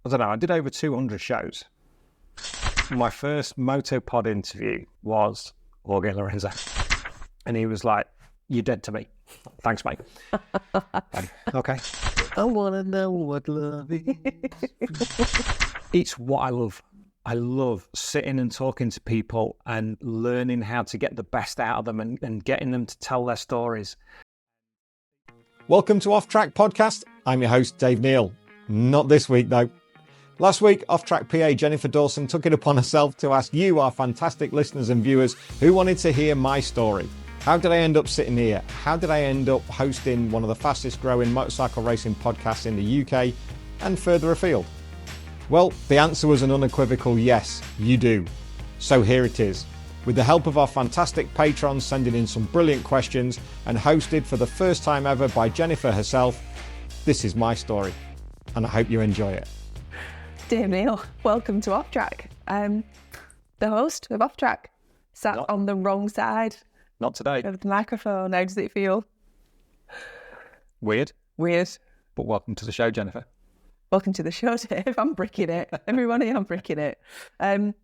I don't know, I did over 200 shows. My first MotoPod interview was Jorge Lorenzo. And he was like, "You're dead to me." "Thanks, mate." Okay. I want to know what love is. It's what I love. I love sitting and talking to people and learning how to get the best out of them and getting them to tell their stories. Welcome to Off Track Podcast. I'm your host, Dave Neal. Not this week, though. Last week, Off Track PA Jennifer Dawson took it upon herself to ask you, our fantastic listeners and viewers, who wanted to hear my story. How did I end up sitting here? How did I end up hosting one of the fastest growing motorcycle racing podcasts in the UK and further afield? Well, the answer was an unequivocal yes, you do. So here it is. With the help of our fantastic patrons sending in some brilliant questions and hosted for the first time ever by Jennifer herself, this is my story. And I hope you enjoy it. Dear Neil, welcome to Off Track. The host of Off Track, sat on the wrong side. Not today. Of the microphone. How does it feel? Weird. Weird. But welcome to the show, Jennifer. Welcome to the show, Dave. I'm bricking it. Everybody, I'm bricking it.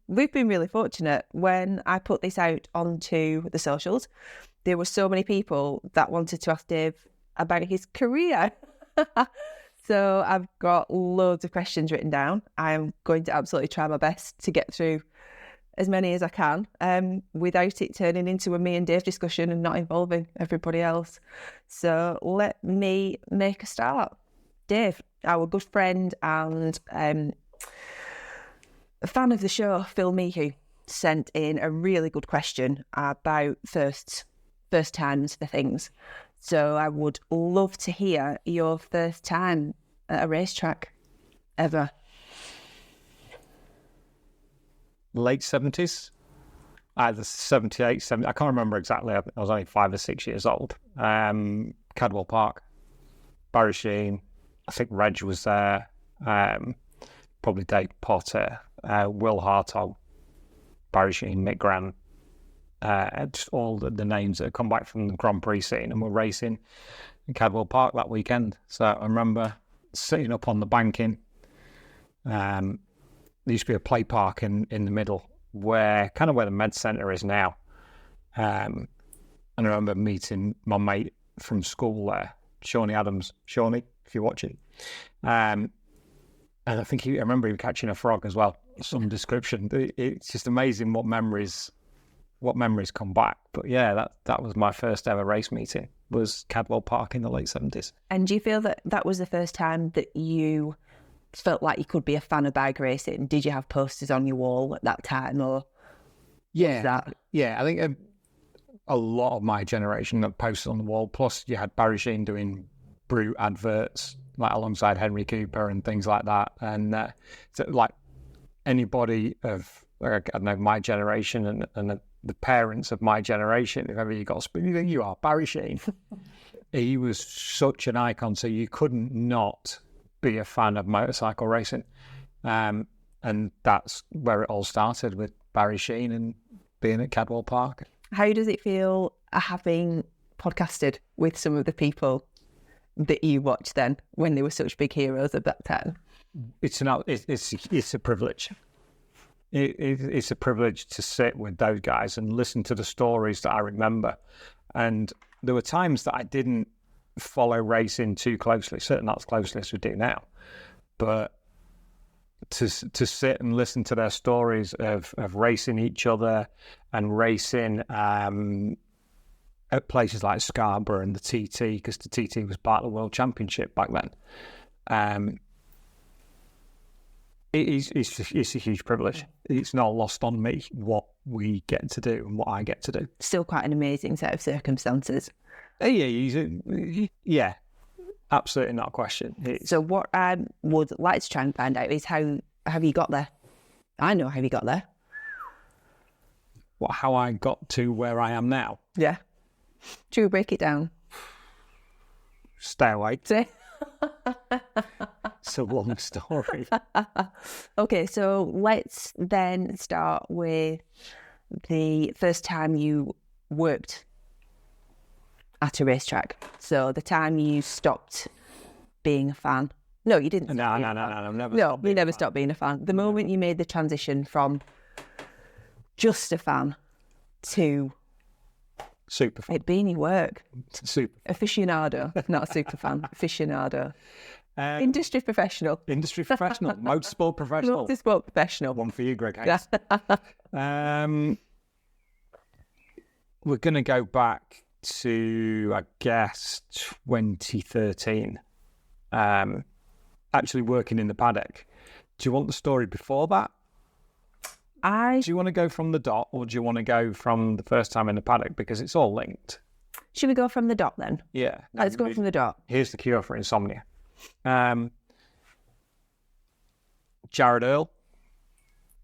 We've been really fortunate. When I put this out onto the socials, there were so many people that wanted to ask Dave about his career. So I've got loads of questions written down. I'm going to absolutely try my best to get through as many as I can without it turning into a me and Dave discussion and not involving everybody else. So let me make a start. Dave, our good friend and a fan of the show, Phil Meehu, sent in a really good question about first times for things. So I would love to hear your first time at a racetrack ever. Late 70s, either 78, 70, I can't remember exactly. I was only 5 or 6 years old. Cadwell Park, Barry Sheen, I think Reg was there, probably Dave Potter, Will Hartog, Barry Sheen, Mick Grant, just all the names that had come back from the Grand Prix scene and were racing in Cadwell Park that weekend. So I remember sitting up on the banking. There used to be a play park in the middle where the med centre is now. And I remember meeting my mate from school there, Shawnee Adams. Shawnee, if you're watching. And I think I remember him catching a frog as well, some description. It's just amazing what memories come back. But yeah, that was my first ever race meeting, was Cadwell Park in the late 70s. And do you feel that was the first time that you felt like you could be a fan of bike racing? Did you have posters on your wall at that time, or yeah, I think a lot of my generation had posters on the wall. Plus, you had Barry Sheen doing Brute adverts, like alongside Henry Cooper and things like that. And so, like anybody of I don't know, my generation and the parents of my generation, if ever you got a spoon, you are Barry Sheen. He was such an icon, so you couldn't not be a fan of motorcycle racing. And that's where it all started, with Barry Sheen and being at Cadwell Park. How does it feel having podcasted with some of the people that you watched then, when they were such big heroes at that time? It's a privilege. It's a privilege to sit with those guys and listen to the stories that I remember. And there were times that I didn't follow racing too closely, certainly not as closely as we do now. But to sit and listen to their stories of racing each other and racing at places like Scarborough and the TT, because the TT was part of the World Championship back then. It's a huge privilege. It's not lost on me what we get to do and what I get to do. Still quite an amazing set of circumstances. Yeah, absolutely not a question. So what I would like to try and find out is how have you got there? I know how you got there. How I got to where I am now? Yeah. Should we break it down? Stay awake. It's a long story. Okay, so let's then start with the first time you worked at a racetrack. So the time you stopped being a fan No, you didn't. No, never. No, you never stopped being a fan. The moment you made the transition from just a fan to super fan. it being your work, Super aficionado, not a super fan, aficionado, industry professional, motorsport professional. Motorsport professional. One for you, Greg Hayes. We're going to go back to, I guess, 2013. Actually working in the paddock. Do you want the story before that? Do you want to go from the dot, or do you want to go from the first time in the paddock? Because it's all linked. Should we go from the dot then? Yeah. Let's go from the dot. Here's the cure for insomnia. Jared Earl,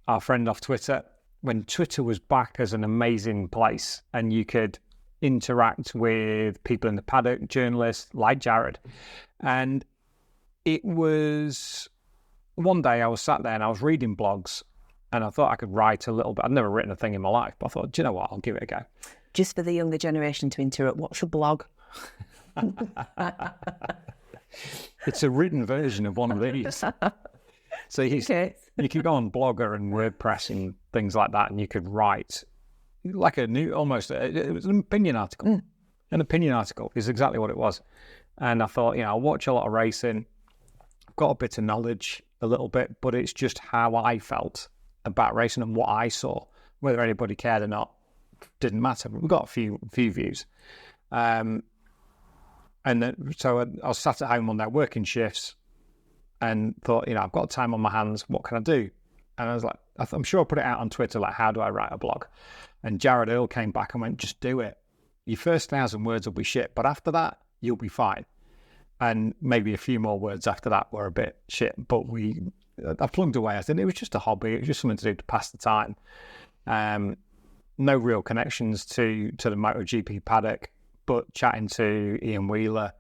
our friend off Twitter, when Twitter was back as an amazing place and you could interact with people in the paddock, journalists like Jared. And it was one day I was sat there and I was reading blogs and I thought I could write a little bit. I'd never written a thing in my life, but I thought, do you know what? I'll give it a go. Just for the younger generation to interrupt, what's a blog? It's a written version of one of these. So you could go on Blogger and WordPress and things like that, and you could write like it was an opinion article. An opinion article is exactly what it was. And I thought, I watch a lot of racing. I've got a bit of knowledge, a little bit, but it's just how I felt about racing and what I saw. Whether anybody cared or not didn't matter. We've got a few views. And then, so I was sat at home on their working shifts and thought, I've got time on my hands. What can I do? And I was like, I'm sure I'll put it out on Twitter, like, how do I write a blog? And Jared Earl came back and went, just do it. Your first 1,000 words will be shit, but after that, you'll be fine. And maybe a few more words after that were a bit shit, but I plugged away. I said it was just a hobby. It was just something to do to pass the time. No real connections to the MotoGP paddock, but chatting to Ian Wheeler.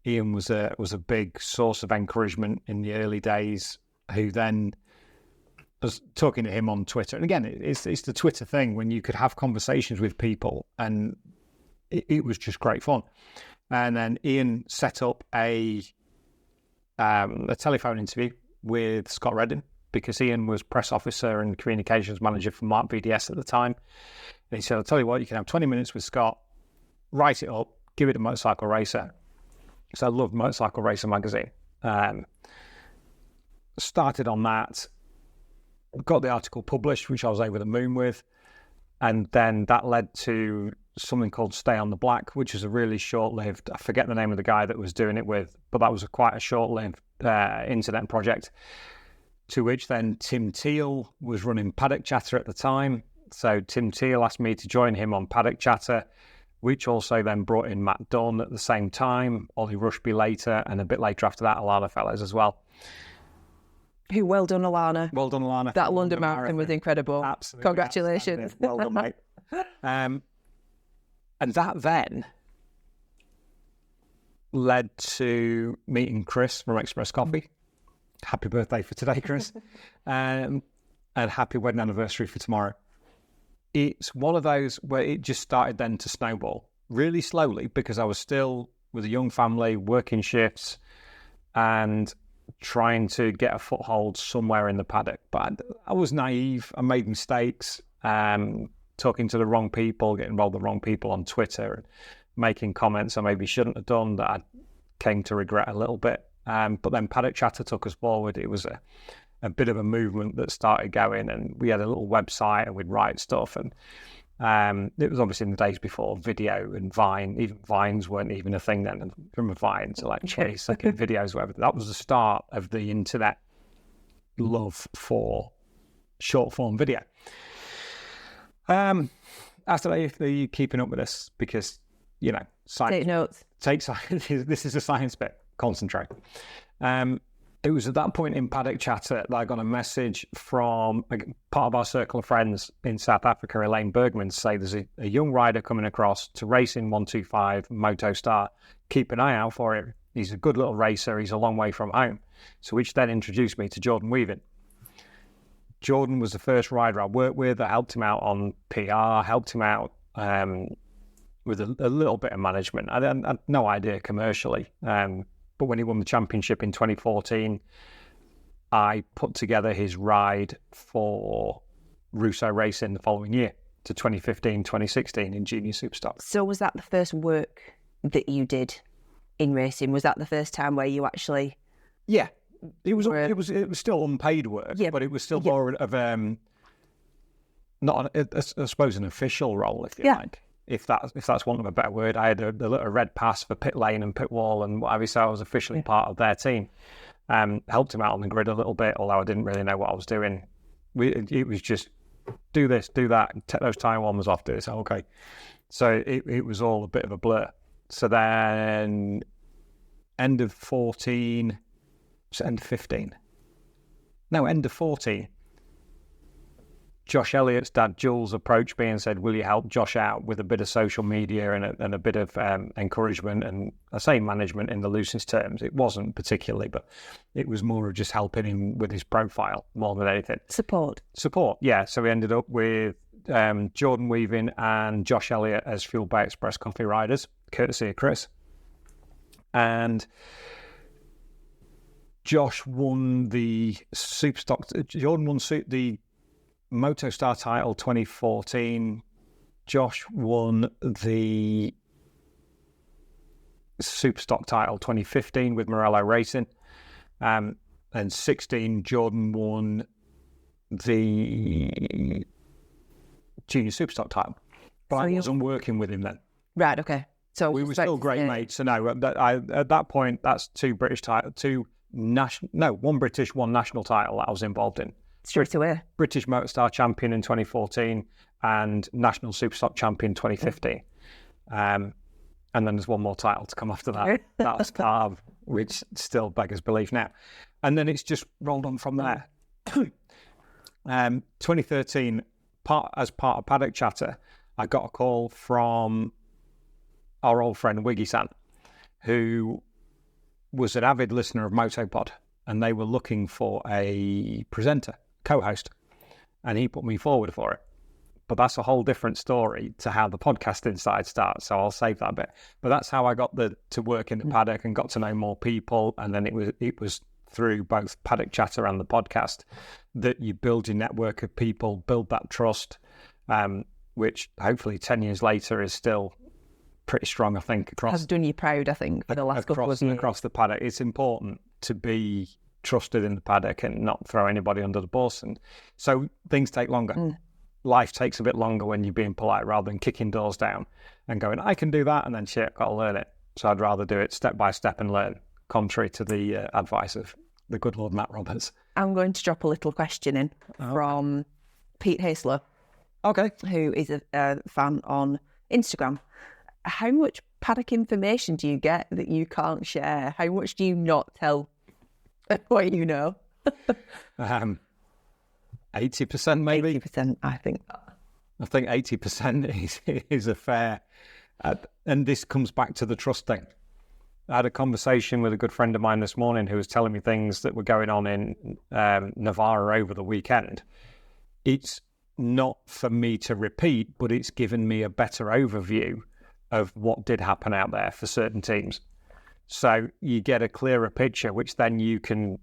Ian was a big source of encouragement in the early days, who then was talking to him on Twitter. And again, it's the Twitter thing when you could have conversations with people, and it was just great fun. And then Ian set up a telephone interview with Scott Redding, because Ian was press officer and communications manager for Mark VDS at the time. And he said, I'll tell you what, you can have 20 minutes with Scott, write it up, give it to Motorcycle Racer. So I loved Motorcycle Racer magazine. Started on that, got the article published, which I was over the moon with. And then that led to something called Stay on the Black, which is a really short-lived, I forget the name of the guy that was doing it with, but that was quite a short-lived internet project, to which then Tim Teal was running Paddock Chatter at the time. So Tim Teal asked me to join him on Paddock Chatter, which also then brought in Matt Dunn at the same time, Ollie Rushby later, and a bit later after that, Alana Fellows as well. Well done, Alana. Well done, Alana. That London Marathon was incredible. Absolutely. Congratulations. Well done, mate. And that then led to meeting Chris from Express Coffee. Happy birthday for today, Chris. And happy wedding anniversary for tomorrow. It's one of those where it just started then to snowball really slowly, because I was still with a young family, working shifts and trying to get a foothold somewhere in the paddock. But I was naive. I made mistakes, talking to the wrong people, getting involved with the wrong people on Twitter, and making comments I maybe shouldn't have done that I came to regret a little bit. But then Paddock Chatter took us forward. It was a bit of a movement that started going, and we had a little website and we'd write stuff. And it was obviously in the days before video and Vine. Even Vines weren't even a thing then. And from a Vine to like 20-second videos, whatever. That was the start of the internet love for short form video. After that, are you keeping up with this? Because, science. Take notes. Take science. This is a science bit. Concentrate. It was at that point in Paddock Chatter that I got a message from part of our circle of friends in South Africa, Elaine Bergman, to say there's a young rider coming across to Racing 125 MotoStar. Keep an eye out for him. He's a good little racer. He's a long way from home. So which then introduced me to Jordan Weaving. Jordan was the first rider I worked with. I helped him out on PR, helped him out with a little bit of management. I had no idea commercially. But when he won the championship in 2014, I put together his ride for Russo Racing the following year to 2015, 2016 in Junior Superstock. So was that the first work that you did in racing? Was that the first time where you actually... Yeah, it was still unpaid work, but it was still more of not I suppose an official role, if you like. If that's one of a better word. I had a little red pass for pit lane and pit wall and whatever, so I was officially part of their team. Helped him out on the grid a little bit, although I didn't really know what I was doing. It was just do this, do that, take those time warmers off, do this. Okay. So it was all a bit of a blur. So then end of 14, end of 15. No, end of 14. Josh Elliott's dad, Jules, approached me and said, will you help Josh out with a bit of social media and a bit of encouragement? And I say management in the loosest terms. It wasn't particularly, but it was more of just helping him with his profile more than anything. Support, yeah. So we ended up with Jordan Weaving and Josh Elliott as Fueled by Express Coffee riders, courtesy of Chris. And Josh won the Superstock. Jordan won the MotoStar title 2014. Josh won the Superstock title 2015 with Morello Racing. And 16, Jordan won the Junior Superstock title. But I wasn't working with him then. Right, okay. So we were still great mates. So no, at that point, that's one British, one national title that I was involved in. Straight away. British Motorstar champion in 2014 and National Superstock champion 2015. And then there's one more title to come after that. That was Carb, which still beggars belief now. And then it's just rolled on from there. 2013, as part of Paddock Chatter, I got a call from our old friend Wiggy-san, who was an avid listener of MotoPod, and they were looking for a presenter, co-host, and he put me forward for it. But that's a whole different story to how the podcasting side starts, so I'll save that bit. But that's how I got to work in the paddock and got to know more people, and then it was through both Paddock Chatter and the podcast that you build your network of people, build that trust, which hopefully 10 years later is still pretty strong, I think. Has done you proud, I think, for the last couple of years. Across the paddock. It's important to be trusted in the paddock and not throw anybody under the bus. And so things take longer. Life takes a bit longer when you're being polite rather than kicking doors down and going, I can do that, and then shit, got to learn it. So I'd rather do it step by step and learn, contrary to the advice of the good Lord Matt Roberts. I'm going to drop a little question in from Pete Hasler. Okay. Who is a fan on Instagram. How much paddock information do you get that you can't share? How much do you not tell what you know? 80% maybe. 80%, I think. I think 80% is a fair... and this comes back to the trust thing. I had a conversation with a good friend of mine this morning who was telling me things that were going on in Navarra over the weekend. It's not for me to repeat, but it's given me a better overview of what did happen out there for certain teams. So you get a clearer picture, which then you can...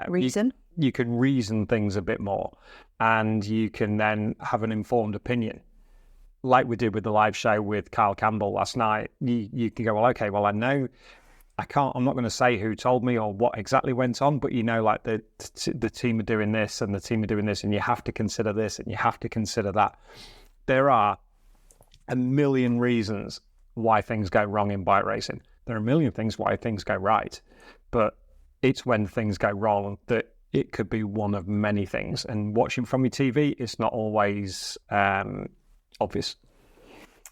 reason? You can reason things a bit more, and you can then have an informed opinion. Like we did with the live show with Kyle Campbell last night, you can go, well, okay, well, I'm not going to say who told me or what exactly went on, but like the team are doing this and the team are doing this, and you have to consider this and you have to consider that. There are a million reasons why things go wrong in bike racing. There are a million things why things go right, but it's when things go wrong that it could be one of many things. And watching from your TV, it's not always obvious.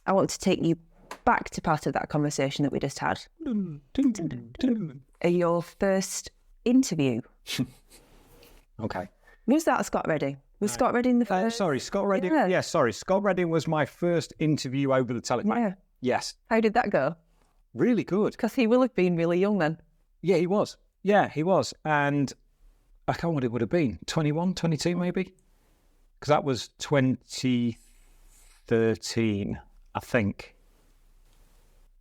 I want to take you back to part of that conversation that we just had. Your first interview. Okay. Was that Scott Redding? Was Scott Redding the first? Scott Redding. Yeah, Scott Redding was my first interview over the telephone. Yeah. Yes. How did that go? Really good. Because he will have been really young then. Yeah, he was. And I can't know what it would have been. 21, 22 maybe? Because that was 2013, I think.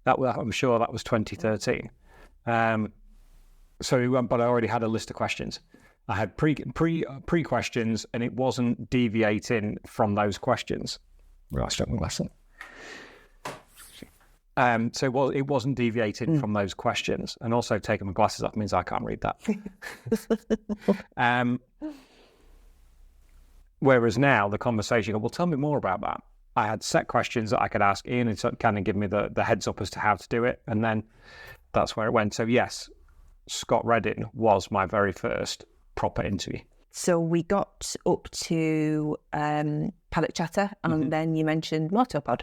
I'm sure that was 2013. So we went, but I already had a list of questions. I had pre questions, and it wasn't deviating from those questions. Right, I struck my glass up. So it wasn't deviating from those questions, and also taking my glasses off means I can't read that. Whereas now the conversation, well, tell me more about that. I had set questions that I could ask Ian, and so kind of give me the heads up as to how to do it, and then that's where it went. So yes, Scott Redding was my very first proper interview. So we got up to Paddock Chatter, and then you mentioned MotoPod.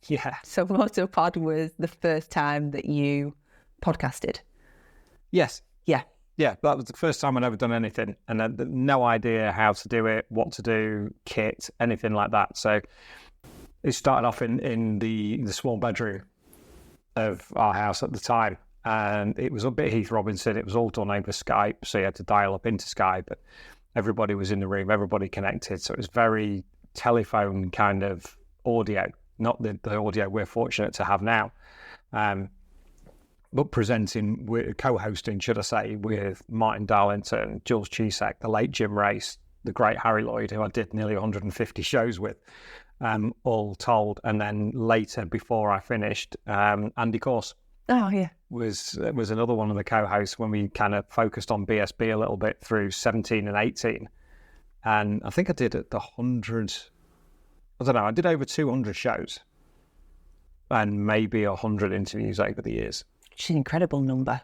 Yeah. So MotoPod was the first time that you podcasted. Yes. Yeah. Yeah, that was the first time I'd ever done anything, and I had no idea how to do it, what to do, kit, anything like that. So it started off in the small bedroom of our house at the time, and it was up at Heath Robinson. It was all done over Skype, so you had to dial up into Skype, but everybody was in the room, everybody connected, so it was very telephone kind of audio, not the audio we're fortunate to have now. But presenting, co-hosting, should I say, with Martin Darlington, Jules Chisak, the late Jim Race, the great Harry Lloyd, who I did nearly 150 shows with, all told. And then later, before I finished, Andy Corse. Oh, yeah. Was another one of the co-hosts when we kind of focused on BSB a little bit through 17 and 18. And I think I did the 100, I don't know, I did over 200 shows and maybe 100 interviews over the years. It's an incredible number.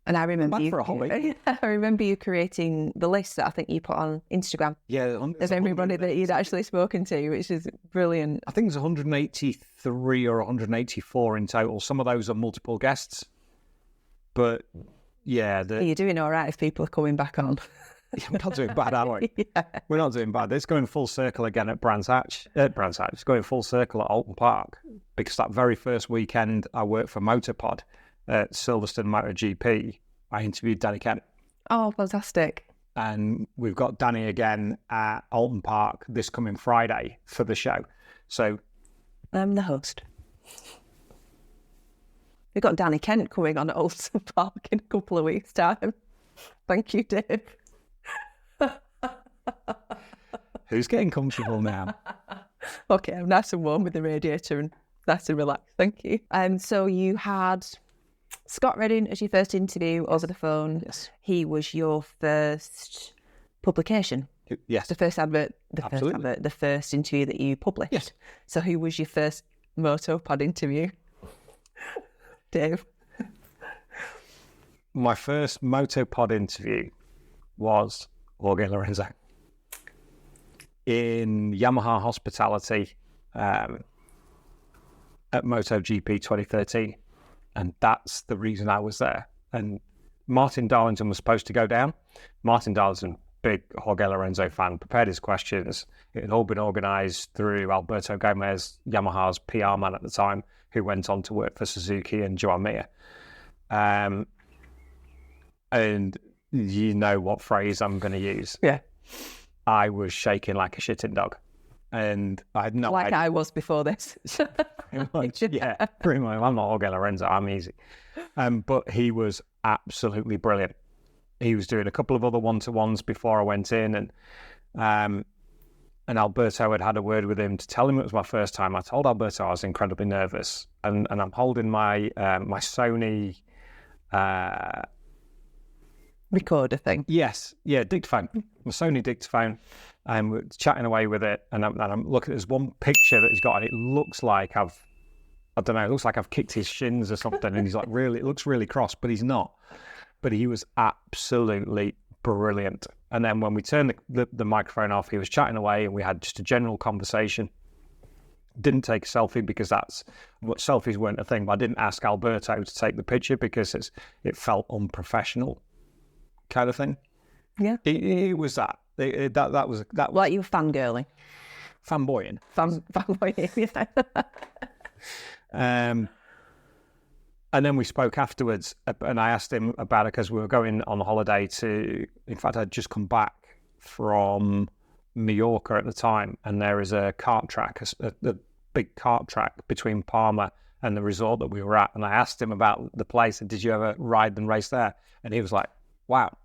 And I remember for a hobby. I remember you creating the list that I think you put on Instagram. Yeah, of everybody that you'd actually spoken to, which is brilliant. I think there's 183 or 184 in total. Some of those are multiple guests. But yeah, You're doing all right if people are coming back on. We're not doing bad, are we? Yeah. We're not doing bad. It's going full circle again at Brands Hatch. It's going full circle at Alton Park, because that very first weekend I worked for MotoPod at Silverstone MotoGP, I interviewed Danny Kent. Oh, fantastic. And we've got Danny again at Alton Park this coming Friday for the show. So I'm the host. We've got Danny Kent coming on at Alton Park in a couple of weeks' time. Thank you, Dave. Who's getting comfortable now? Okay, I'm nice and warm with the radiator and nice and relaxed. Thank you. So you had Scott Redding as your first interview over the phone. Yes. He was your first publication. Yes. The first advert, Absolutely. the first interview that you published. Yes. So who was your first MotoPod interview? Dave. My first MotoPod interview was Jorge Lorenzo in Yamaha Hospitality at MotoGP 2013. And that's the reason I was there. And Martin Darlington was supposed to go down. Martin Darlington, big Jorge Lorenzo fan, prepared his questions. It had all been organised through Alberto Gomez, Yamaha's PR man at the time, who went on to work for Suzuki and Joan Mir. And you know what phrase I'm going to use. Yeah. I was shaking like a shitting dog. And I had no idea. I was before this. Pretty much, yeah. Pretty much. I'm not Jorge Lorenzo. I'm easy. But he was absolutely brilliant. He was doing a couple of other one-to-ones before I went in. And Alberto had a word with him to tell him it was my first time. I told Alberto I was incredibly nervous. And I'm holding my my Sony... recorder thing. Yes, yeah, dictaphone. My Sony dictaphone. And we're chatting away with it, and I'm looking. There's one picture that he's got, and it looks like I've kicked his shins or something. And he's like, really, it looks really cross, but he's not. But he was absolutely brilliant. And then when we turned the microphone off, he was chatting away, and we had just a general conversation. Didn't take a selfie because selfies weren't a thing. But I didn't ask Alberto to take the picture because it felt unprofessional, kind of thing. Yeah, it was that. That was like you were fangirling, fanboying, fanboying. And then we spoke afterwards, and I asked him about it because we were going on holiday to. In fact, I'd just come back from Mallorca at the time, and there is a kart track, a big kart track between Palma and the resort that we were at. And I asked him about the place, and did you ever ride and race there? And he was like, wow.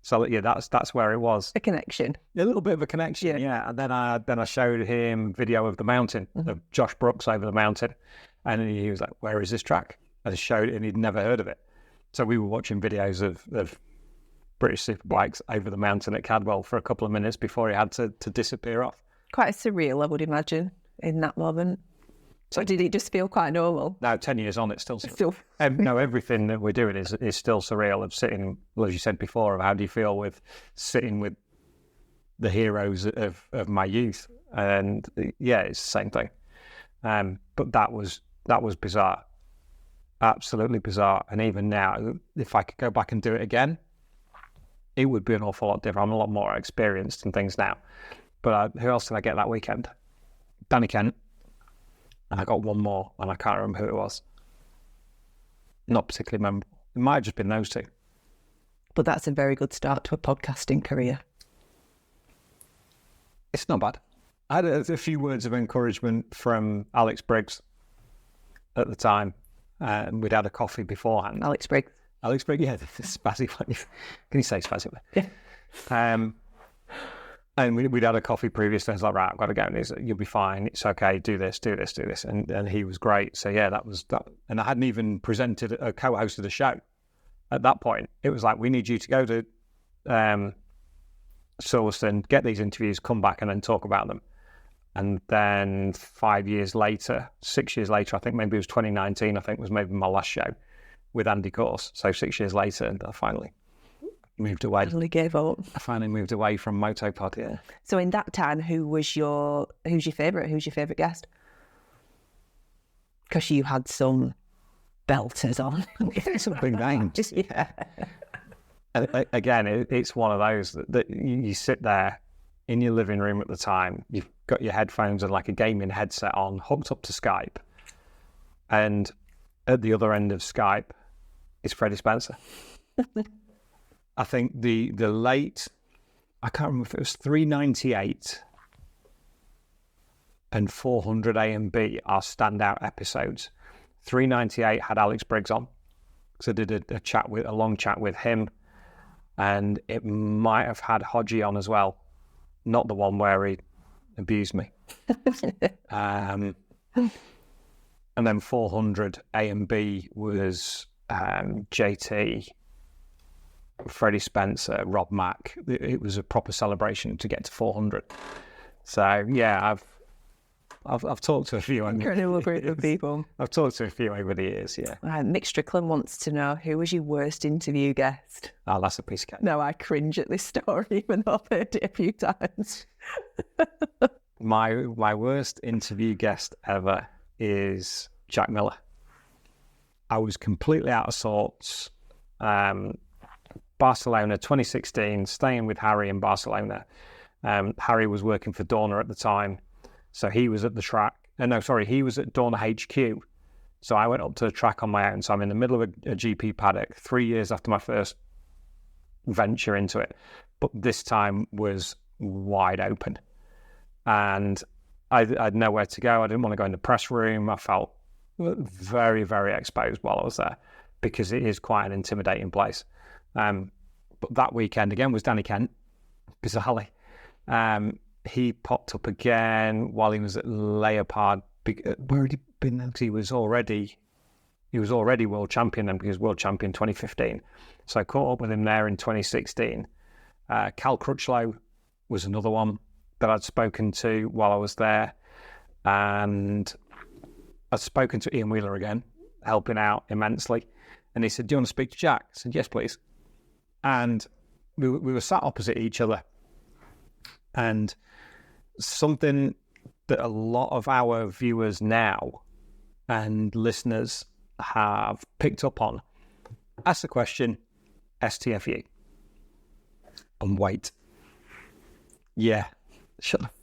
So yeah, that's where it was. A connection. A little bit of a connection, yeah. And then I showed him video of the mountain, of Josh Brooks over the mountain. And he was like, where is this track? I just showed it, and he'd never heard of it. So we were watching videos of British superbikes over the mountain at Cadwell for a couple of minutes before he had to disappear off. Quite surreal, I would imagine, in that moment. Or did it just feel quite normal? Now, 10 years on, it's still surreal. No, everything that we're doing is still surreal, of sitting, well, as you said before, of how do you feel with sitting with the heroes of my youth? And yeah, it's the same thing. But that was bizarre. Absolutely bizarre. And even now, if I could go back and do it again, it would be an awful lot different. I'm a lot more experienced in things now. But who else did I get that weekend? Danny Kent. And I got one more, and I can't remember who it was. Not particularly memorable. It might have just been those two. But that's a very good start to a podcasting career. It's not bad. I had a few words of encouragement from Alex Briggs at the time. We'd had a coffee beforehand. Alex Briggs, yeah, the spazzy one. Can you say spazzy? Yeah. And we'd had a coffee previously. I was like, right, I've got to go. And he's like, you'll be fine. It's okay. Do this. And he was great. So yeah, that was that. And I hadn't even presented a co-hosted a show at that point. It was like, we need you to go to Silverstone, get these interviews, come back and then talk about them. And then 6 years later, I think maybe it was 2019, I think was maybe my last show with Andy Course. So 6 years later, and I finally moved away. I finally moved away from MotoPod, yeah. So in that time, who's your favourite? Who's your favourite guest? Because you had some belters on. Some big names. Yeah. And again, it's one of those that you sit there in your living room at the time, you've got your headphones and like a gaming headset on, hooked up to Skype. And at the other end of Skype is Freddie Spencer. I think the late, I can't remember if it was 398 and 400 A and B are standout episodes. 398 had Alex Briggs on. So I did a long chat with him, and it might have had Hodgie on as well. Not the one where he abused me. And then 400 A and B was JT, Freddie Spencer, Rob Mack. It was a proper celebration to get to 400. So yeah, I've talked to a few. Incredible group of people. I've talked to a few over the years, yeah. Mick Strickland wants to know, who was your worst interview guest? Oh, that's a piece of cake. No, I cringe at this story, even though I've heard it a few times. My worst interview guest ever is Jack Miller. I was completely out of sorts. Barcelona 2016, staying with Harry in Barcelona. Harry was working for Dorna at the time. So he was at the track. He was at Dorna HQ. So I went up to the track on my own. So I'm in the middle of a GP paddock 3 years after my first venture into it. But this time was wide open. And I had nowhere to go. I didn't want to go in the press room. I felt very, very exposed while I was there because it is quite an intimidating place. But that weekend again was Danny Kent, bizarrely. He popped up again while he was at Leopard. Where had he been? Because he was already world champion then, because world champion 2015. So I caught up with him there in 2016. Cal Crutchlow was another one that I'd spoken to while I was there. And I'd spoken to Ian Wheeler again, helping out immensely. And he said, do you want to speak to Jack? I said, yes, please. And we were sat opposite each other. And something that a lot of our viewers now and listeners have picked up on, ask the question, STFU. And wait. Yeah. Shut up.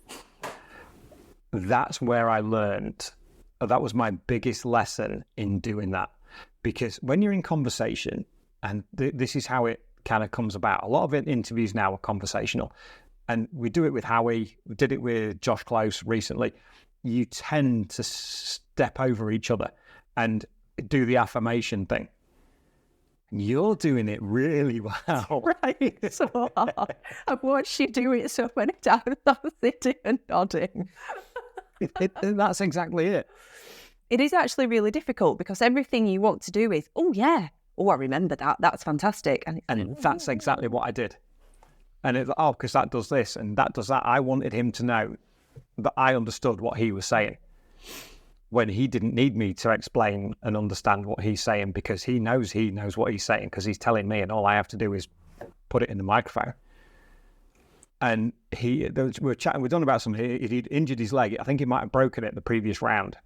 That's where I learned. That was my biggest lesson in doing that. Because when you're in conversation, and this is how it kind of comes about. A lot of interviews now are conversational. And we do it with Howie. We did it with Josh Close recently. You tend to step over each other and do the affirmation thing. You're doing it really well. Right. So I've watched you do it so many times. I'm sitting and nodding. That's exactly it. It is actually really difficult because everything you want to do is, oh, yeah. Oh, I remember that. That's fantastic. And that's exactly what I did. And it's because that does this and that does that. I wanted him to know that I understood what he was saying when he didn't need me to explain and understand what he's saying, because he knows what he's saying because he's telling me, and all I have to do is put it in the microphone. And we were chatting, we'd done about something. He'd injured his leg. I think he might have broken it the previous round.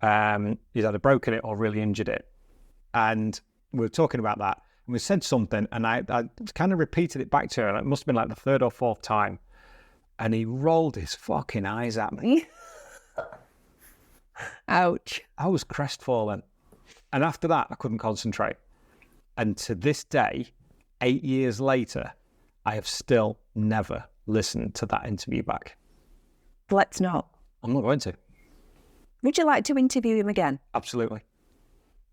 He's either broken it or really injured it. And we were talking about that. And we said something, and I kind of repeated it back to her. And it must have been like the third or fourth time. And he rolled his fucking eyes at me. Ouch. I was crestfallen. And after that, I couldn't concentrate. And to this day, 8 years later, I have still never listened to that interview back. Let's not. I'm not going to. Would you like to interview him again? Absolutely.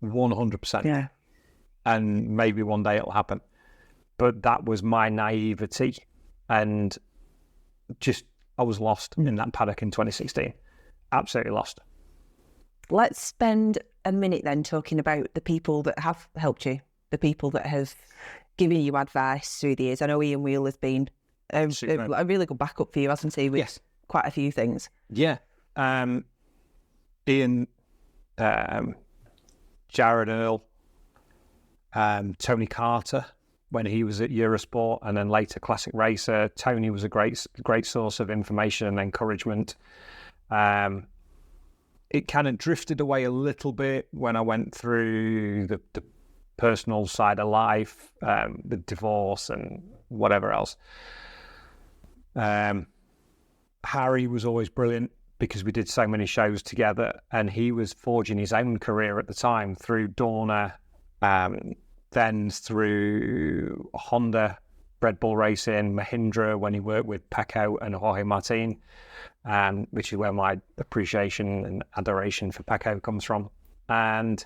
100%. Yeah. And maybe one day it'll happen. But that was my naivety. And I was lost in that paddock in 2016. Absolutely lost. Let's spend a minute then talking about the people that have helped you, the people that have given you advice through the years. I know Ian Wheel has been a really good backup for you, hasn't he? With quite a few things. Yeah. Ian, Jared Earl, Tony Carter, when he was at Eurosport and then later Classic Racer. Tony was a great source of information and encouragement. It kind of drifted away a little bit when I went through the personal side of life, the divorce and whatever else. Harry was always brilliant because we did so many shows together, and he was forging his own career at the time through Dorna, then through Honda, Red Bull Racing, Mahindra, when he worked with Pecco and Jorge Martin, which is where my appreciation and adoration for Pecco comes from. And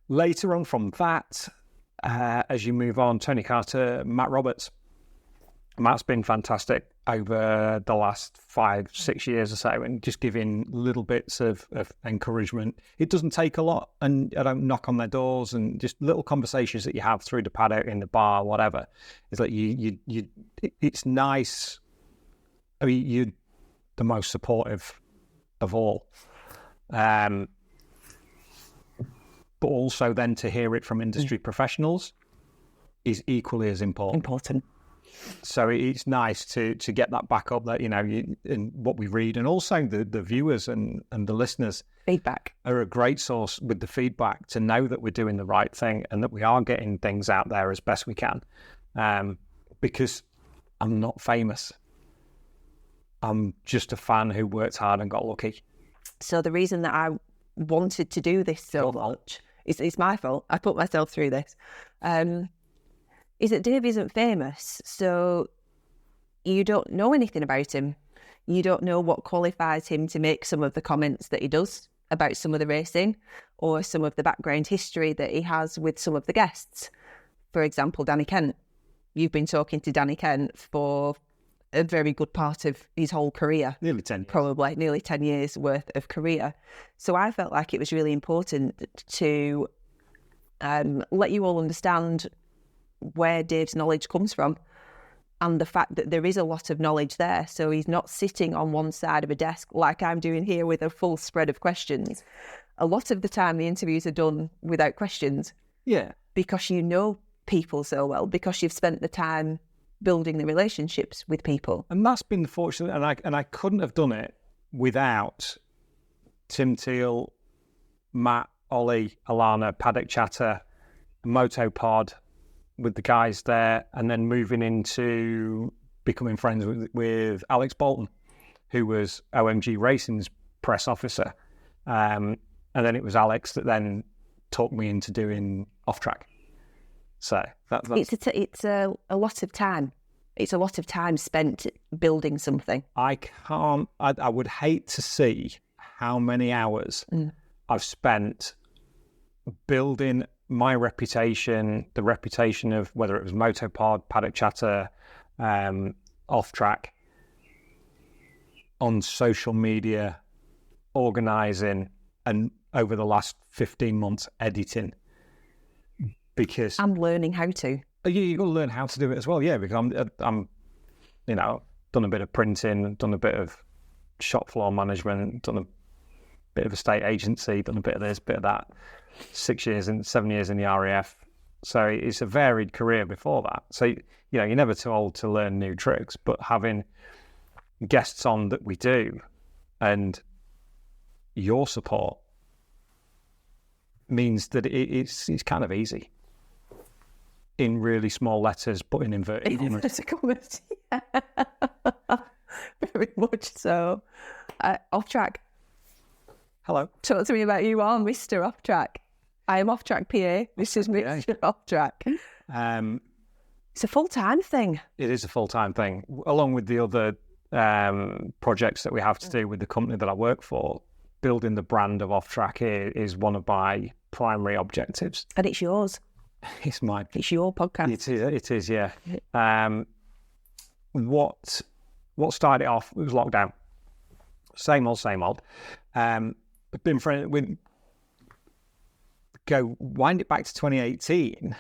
later on from that, as you move on, Tony Carter, Matt Roberts. Matt's been fantastic over the last 5-6 years or so, and just giving little bits of encouragement. It doesn't take a lot, and I don't knock on their doors, and just little conversations that you have through the paddock, in the bar, whatever. It's like it's nice. I mean, you're the most supportive of all. But also then to hear it from industry professionals is equally as important. So it's nice to get that back up, that, in what we read, and also the viewers and the listeners feedback are a great source with the feedback to know that we're doing the right thing and that we are getting things out there as best we can. Because I'm not famous. I'm just a fan who worked hard and got lucky. So the reason that I wanted to do this so much, it's my fault. I put myself through this. Is that Dave isn't famous, so you don't know anything about him. You don't know what qualifies him to make some of the comments that he does about some of the racing, or some of the background history that he has with some of the guests. For example, Danny Kent. You've been talking to Danny Kent for a very good part of his whole career. Nearly 10 years. Probably nearly 10 years worth of career. So I felt like it was really important to let you all understand where Dave's knowledge comes from, and the fact that there is a lot of knowledge there. So he's not sitting on one side of a desk like I'm doing here with a full spread of questions. A lot of the time the interviews are done without questions. Yeah. Because you know people so well, because you've spent the time building the relationships with people. And that's been the fortunate, and I couldn't have done it without Tim Teal, Matt, Ollie, Alana, Paddock Chatter, MotoPod, with the guys there, and then moving into becoming friends with Alex Bolton, who was OMG Racing's press officer. And then it was Alex that then talked me into doing off-track. So that's... It's a lot of time. It's a lot of time spent building something. I would hate to see how many hours I've spent building my reputation, the reputation of whether it was MotoPod, Paddock Chatter, off track, on social media, organising, and over the last 15 months editing. Because I'm learning how to. you got to learn how to do it as well, yeah. Because I'm, done a bit of printing, done a bit of shop floor management, done a bit of estate agency, done a bit of this, bit of that. 7 years in the RAF. So it's a varied career before that. So, you're never too old to learn new tricks, but having guests on that we do and your support means that it's kind of easy. In really small letters, but in inverted commas. Very much so. Off track. Hello. Talk to me about you all, Mr. Off Track. I am Off Track PA. This is Mr. Off Track. It's a full-time thing. It is a full-time thing, along with the other projects that we have to do with the company that I work for. Building the brand of Off Track is one of my primary objectives. And it's yours. It's mine. It's your podcast. It is, yeah. What started it off, it was lockdown. Same old. I've been friends with, wind it back to 2018,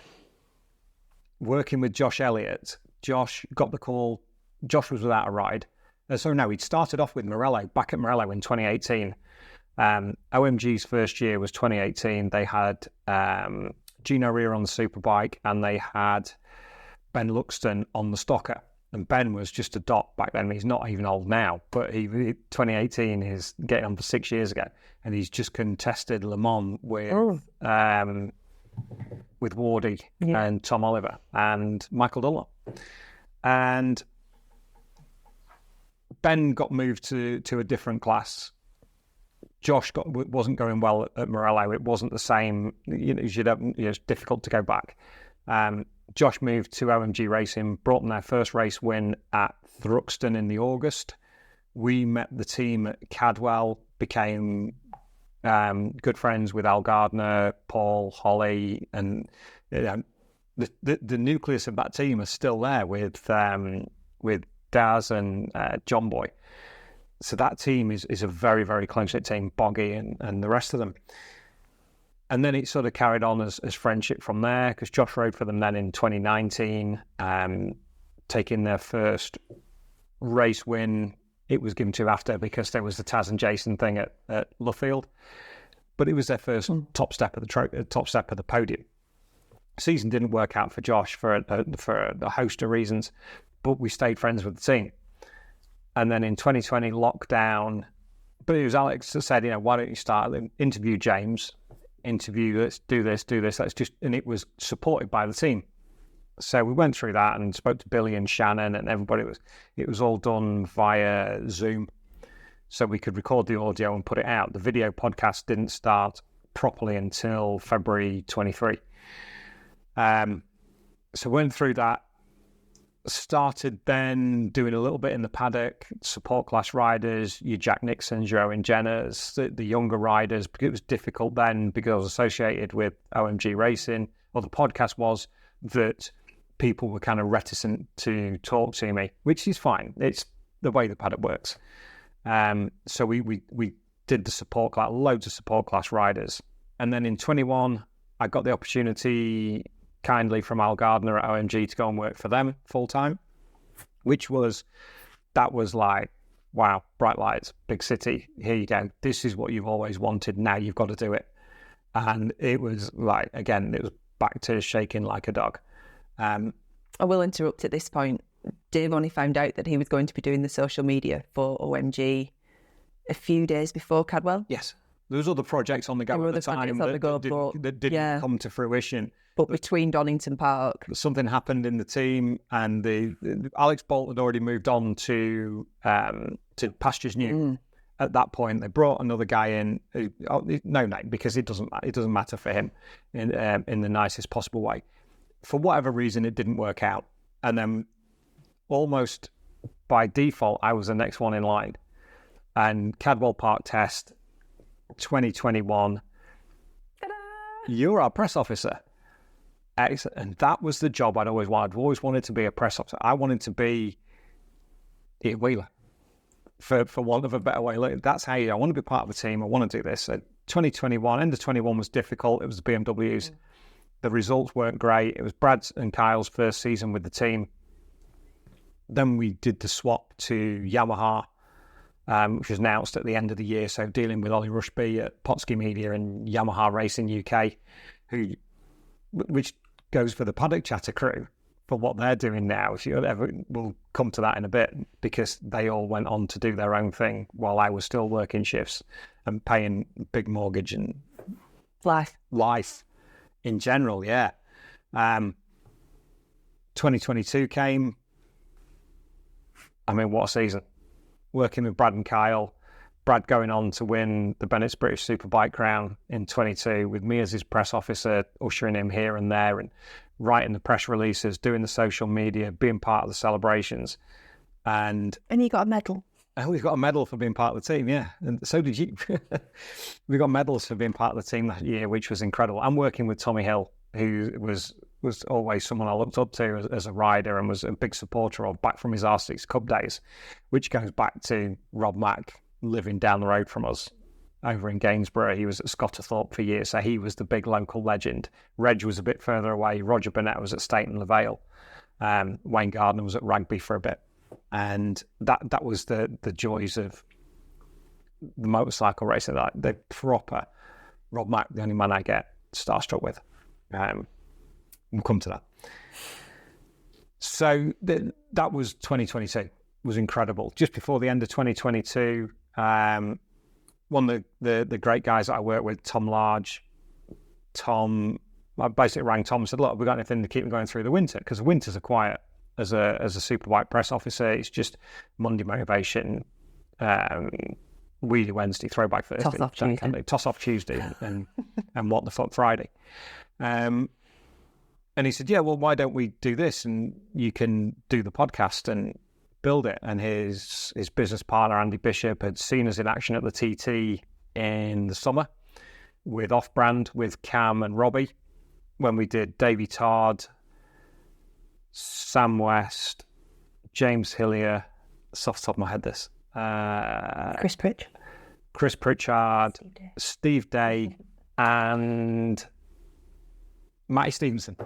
working with Josh Elliott. Josh got the call. Josh was without a ride. He'd started off with Morello, back at Morello in 2018. OMG's first year was 2018. They had Gino Rea on the Superbike, and they had Ben Luxton on the Stocker. And Ben was just a dot back then. He's not even old now, but 2018 is getting on for 6 years ago, and he's just contested Le Mans with Wardy and Tom Oliver and Michael Dunlop. And Ben got moved to a different class. Josh wasn't going well at Morello. It wasn't the same. It's difficult to go back. Josh moved to OMG Racing, brought them their first race win at Thruxton in the August. We met the team at Cadwell, became good friends with Al Gardner, Paul, Holly, and the nucleus of that team is still there with Daz and John Boy. So that team is a very, very close-knit team, Boggy and the rest of them. And then it sort of carried on as friendship from there, because Josh rode for them then in 2019, taking their first race win. It was given to after because there was the Taz and Jason thing at Luffield. But it was their first top step of the podium. Season didn't work out for Josh for a host of reasons, but we stayed friends with the team. And then in 2020, lockdown, but it was Alex that said, why don't you start, interview James, let's do this, and it was supported by the team. So we went through that and spoke to Billy and Shannon and everybody. It was all done via Zoom, so we could record the audio and put it out. The video podcast didn't start properly until February 23. So went through that. Started then doing a little bit in the paddock, support class riders, your Jack Nixons, your Owen Jenners, the younger riders, because it was difficult then because I was associated with OMG Racing, or the podcast was, that people were kind of reticent to talk to me, which is fine. It's the way the paddock works. So we did the support class, loads of support class riders. And then in 21, I got the opportunity kindly from Al Gardner at OMG to go and work for them full time, that was like, wow, bright lights, big city, here you go. This is what you've always wanted. Now you've got to do it. And it was like, again, it was back to shaking like a dog. I will interrupt at this point. Dave only found out that he was going to be doing the social media for OMG a few days before Cadwell. Yes. There was other projects on the go at the time that didn't come to fruition. But between Donington Park, something happened in the team, and the Alex Bolt had already moved on to Pastures New. At that point, they brought another guy in. No name, because it doesn't matter for him in the nicest possible way. For whatever reason, it didn't work out, and then almost by default, I was the next one in line. And Cadwell Park Test 2021. you're our press officer. Excellent. And that was the job I'd always wanted. I've always wanted to be a press officer. I wanted to be a wheeler, for want of a better way. Look, that's how I want to be part of a team. I want to do this. So 2021, end of 21 was difficult. It was the BMWs. The results weren't great. It was Brad's and Kyle's first season with the team. Then we did the swap to Yamaha, which was announced at the end of the year. So dealing with Ollie Rushby at Potsky Media and Yamaha Racing UK, which goes for the Paddock Chatter crew for what they're doing now. If you ever, we'll come to that in a bit, because they all went on to do their own thing while I was still working shifts and paying big mortgage and life in general. Yeah. 2022 came. I mean, what a season. Working with Brad and Kyle, Brad going on to win the Bennett's British Superbike Crown in 22, with me as his press officer, ushering him here and there and writing the press releases, doing the social media, being part of the celebrations. And you got a medal. Oh, we got a medal for being part of the team, yeah. And so did you. We got medals for being part of the team that year, which was incredible. I'm working with Tommy Hill, who was always someone I looked up to as a rider and was a big supporter of, back from his R6 Cup days, which goes back to Rob Mack living down the road from us over in Gainsborough. He was at Scotterthorpe for years, so he was the big local legend. Reg was a bit further away. Roger Burnett was at Stainton Le Vale. Wayne Gardner was at Rugby for a bit. And that was the joys of the motorcycle racing, that the proper Rob Mack, the only man I get starstruck with. We'll come to that. So that was 2022. Was incredible. Just before the end of 2022, one of the great guys that I work with, Tom Large, I basically rang Tom and said, look, have we got anything to keep me going through the winter? Because the winters are quiet as a Superbike press officer. It's just Monday motivation, Wheelie Wednesday, Throwback Thursday, toss off Tuesday, and what the fuck Friday. And he said, yeah, well, why don't we do this? And you can do the podcast and build it. And his business partner, Andy Bishop, had seen us in action at the TT in the summer with Off-Brand, with Cam and Robbie, when we did Davey Todd, Sam West, James Hillier, it's off the top of my head this. Chris Pritchard, Steve Day, and Matty Stevenson.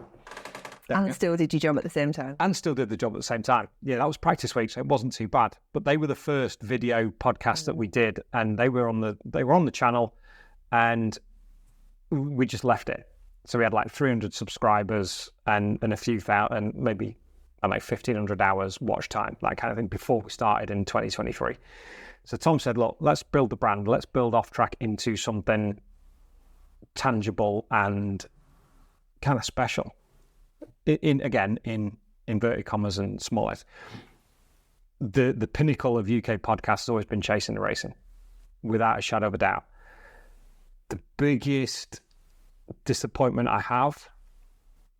And still did your job at the same time. And still did the job at the same time. Yeah, that was practice week, so it wasn't too bad. But they were the first video podcast that we did, and they were on the channel, and we just left it. So we had like 300 subscribers and a few thousand, maybe like 1,500 hours watch time, that kind of thing, before we started in 2023. So Tom said, look, let's build the brand. Let's build Off Track into something tangible and kind of special. In inverted commas and small letters. The pinnacle of UK podcasts has always been Chasing the Racing, without a shadow of a doubt. The biggest disappointment I have